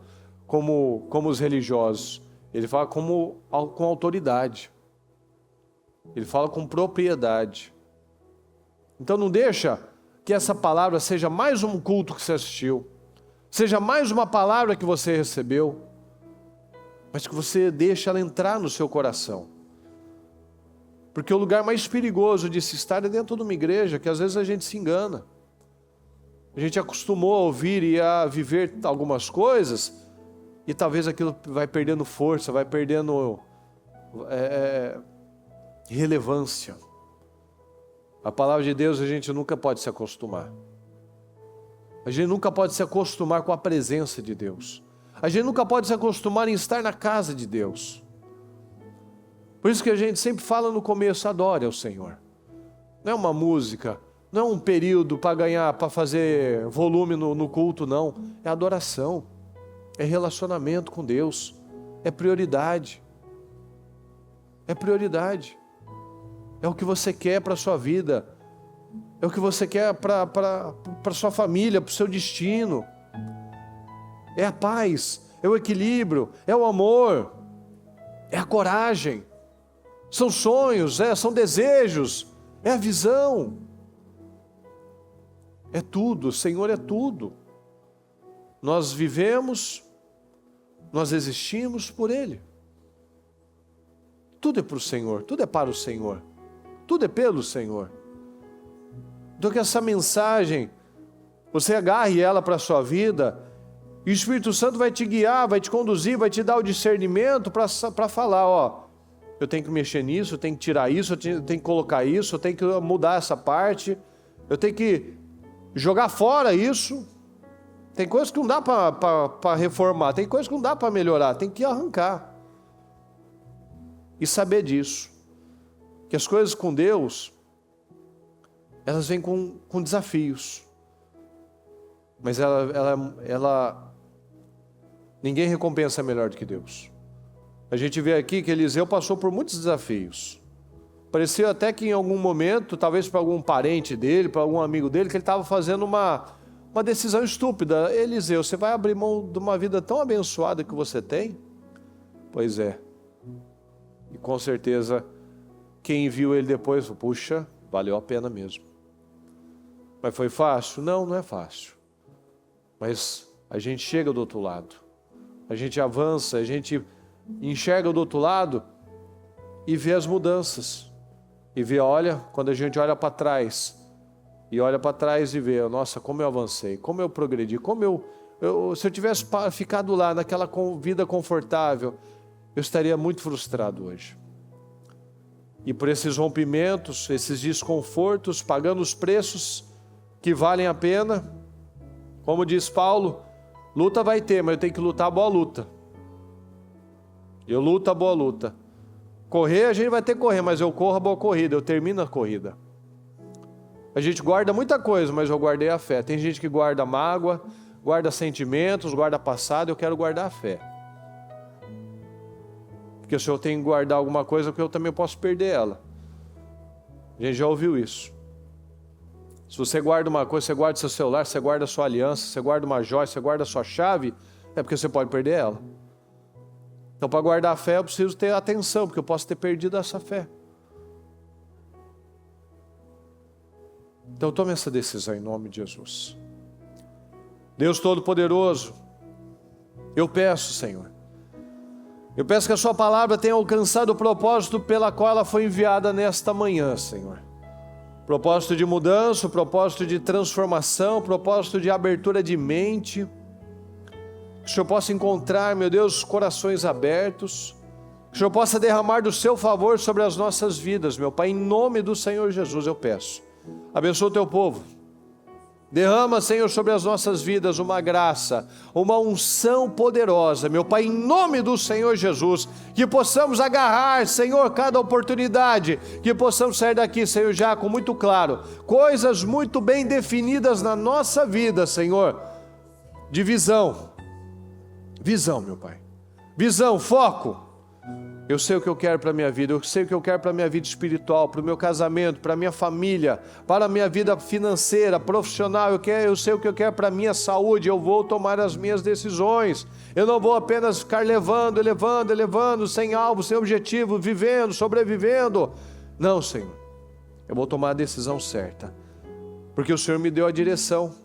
os religiosos. Ele fala com autoridade. Ele fala com propriedade. Então não deixa que essa palavra seja mais um culto que você assistiu, seja mais uma palavra que você recebeu, mas que você deixe ela entrar no seu coração. Porque o lugar mais perigoso de se estar é dentro de uma igreja, que às vezes a gente se engana. A gente acostumou a ouvir e a viver algumas coisas, e talvez aquilo vai perdendo força, vai perdendo relevância. A palavra de Deus a gente nunca pode se acostumar. A gente nunca pode se acostumar com a presença de Deus. A gente nunca pode se acostumar em estar na casa de Deus. Por isso que a gente sempre fala no começo, adore ao Senhor. Não é uma música, não é um período para fazer volume no culto, não. É adoração, é relacionamento com Deus, é prioridade. É prioridade. É o que você quer para a sua vida. É o que você quer para a sua família, para o seu destino. É a paz, é o equilíbrio, é o amor, é a coragem. São sonhos, são desejos, é a visão. É tudo, o Senhor é tudo. Nós vivemos, nós existimos por Ele. Tudo é para o Senhor, tudo é para o Senhor. Tudo é pelo Senhor. Então que essa mensagem, você agarre ela para a sua vida, e o Espírito Santo vai te guiar, vai te conduzir, vai te dar o discernimento para falar, ó, eu tenho que mexer nisso, eu tenho que tirar isso, eu tenho que colocar isso, eu tenho que mudar essa parte, eu tenho que jogar fora isso. Tem coisas que não dá para reformar, tem coisas que não dá para melhorar, tem que arrancar. E saber disso. Que as coisas com Deus, elas vêm com desafios. Mas ninguém recompensa melhor do que Deus. A gente vê aqui que Eliseu passou por muitos desafios. Parecia até que em algum momento, talvez para algum parente dele, para algum amigo dele, que ele estava fazendo uma decisão estúpida. Eliseu, você vai abrir mão de uma vida tão abençoada que você tem? Pois é. E com certeza, quem viu ele depois, puxa, valeu a pena mesmo. Mas foi fácil? Não, não é fácil. Mas a gente chega do outro lado. A gente avança, a gente enxerga do outro lado e vê as mudanças. E vê, olha, quando a gente olha para trás, e olha para trás e vê, nossa, como eu avancei, como eu progredi, se eu tivesse ficado lá naquela vida confortável, eu estaria muito frustrado hoje. E por esses rompimentos, esses desconfortos, pagando os preços que valem a pena, como diz Paulo, luta vai ter, mas eu tenho que lutar a boa luta. Eu luto a boa luta. Correr, a gente vai ter que correr, mas eu corro a boa corrida, eu termino a corrida. A gente guarda muita coisa, mas eu guardei a fé. Tem gente que guarda mágoa, guarda sentimentos, guarda passado, eu quero guardar a fé. Porque se eu tenho que guardar alguma coisa, eu também posso perder ela. A gente já ouviu isso. Se você guarda uma coisa, você guarda seu celular, você guarda a sua aliança, você guarda uma joia, você guarda a sua chave, é porque você pode perder ela. Então, para guardar a fé, eu preciso ter atenção, porque eu posso ter perdido essa fé. Então, tome essa decisão em nome de Jesus. Deus Todo-Poderoso, eu peço, Senhor, eu peço que a sua palavra tenha alcançado o propósito pela qual ela foi enviada nesta manhã, Senhor. Propósito de mudança, propósito de transformação, propósito de abertura de mente. Que o Senhor possa encontrar, meu Deus, corações abertos. Que o Senhor possa derramar do seu favor sobre as nossas vidas, meu Pai. Em nome do Senhor Jesus eu peço. Abençoa o teu povo. Derrama, Senhor, sobre as nossas vidas uma graça, uma unção poderosa, meu Pai, em nome do Senhor Jesus, que possamos agarrar, Senhor, cada oportunidade, que possamos sair daqui, Senhor, já com muito claro, coisas muito bem definidas na nossa vida, Senhor, de visão, meu Pai, visão, foco. Eu sei o que eu quero para a minha vida, eu sei o que eu quero para a minha vida espiritual, para o meu casamento, para a minha família, para a minha vida financeira, profissional, eu sei o que eu quero para a minha saúde, eu vou tomar as minhas decisões, eu não vou apenas ficar elevando, sem alvo, sem objetivo, vivendo, sobrevivendo. Não, Senhor, eu vou tomar a decisão certa, porque o Senhor me deu a direção,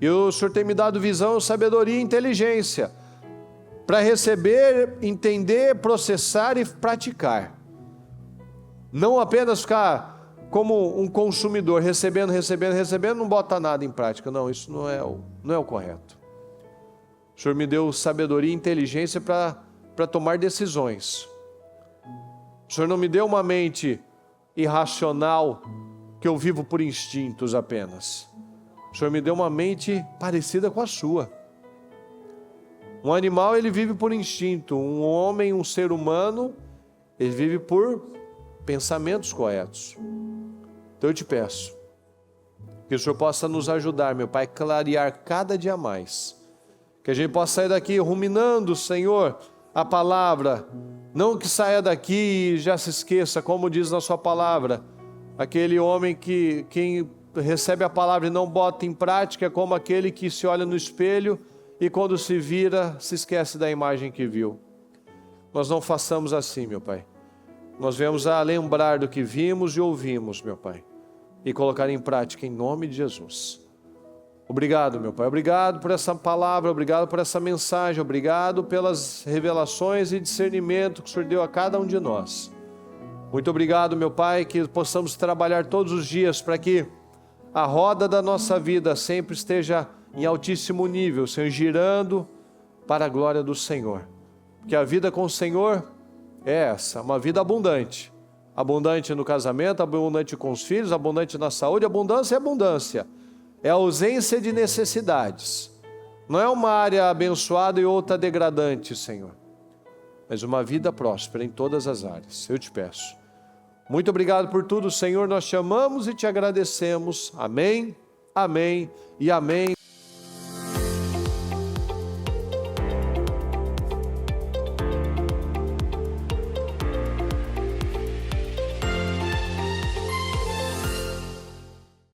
e o Senhor tem me dado visão, sabedoria e inteligência, para receber, entender, processar e praticar. Não apenas ficar como um consumidor, recebendo, não bota nada em prática. Não, isso não é o correto. O Senhor me deu sabedoria e inteligência para tomar decisões. O Senhor não me deu uma mente irracional que eu vivo por instintos apenas. O Senhor me deu uma mente parecida com a sua. Um animal, ele vive por instinto. Um homem, um ser humano, ele vive por pensamentos corretos. Então eu te peço que o Senhor possa nos ajudar, meu Pai, a clarear cada dia mais. Que a gente possa sair daqui ruminando, Senhor, a palavra. Não que saia daqui e já se esqueça, como diz na sua palavra. Aquele homem que quem recebe a palavra e não bota em prática é como aquele que se olha no espelho e quando se vira, se esquece da imagem que viu. Nós não façamos assim, meu Pai. Nós viemos a lembrar do que vimos e ouvimos, meu Pai, e colocar em prática em nome de Jesus. Obrigado, meu Pai. Obrigado por essa palavra, obrigado por essa mensagem, obrigado pelas revelações e discernimento que o Senhor deu a cada um de nós. Muito obrigado, meu Pai, que possamos trabalhar todos os dias para que a roda da nossa vida sempre esteja em altíssimo nível, Senhor, girando para a glória do Senhor. Porque a vida com o Senhor é essa, uma vida abundante. Abundante no casamento, abundante com os filhos, abundante na saúde. Abundância é abundância. É a ausência de necessidades. Não é uma área abençoada e outra degradante, Senhor. Mas uma vida próspera em todas as áreas. Eu te peço. Muito obrigado por tudo, Senhor. Nós te amamos e te agradecemos. Amém, amém e amém.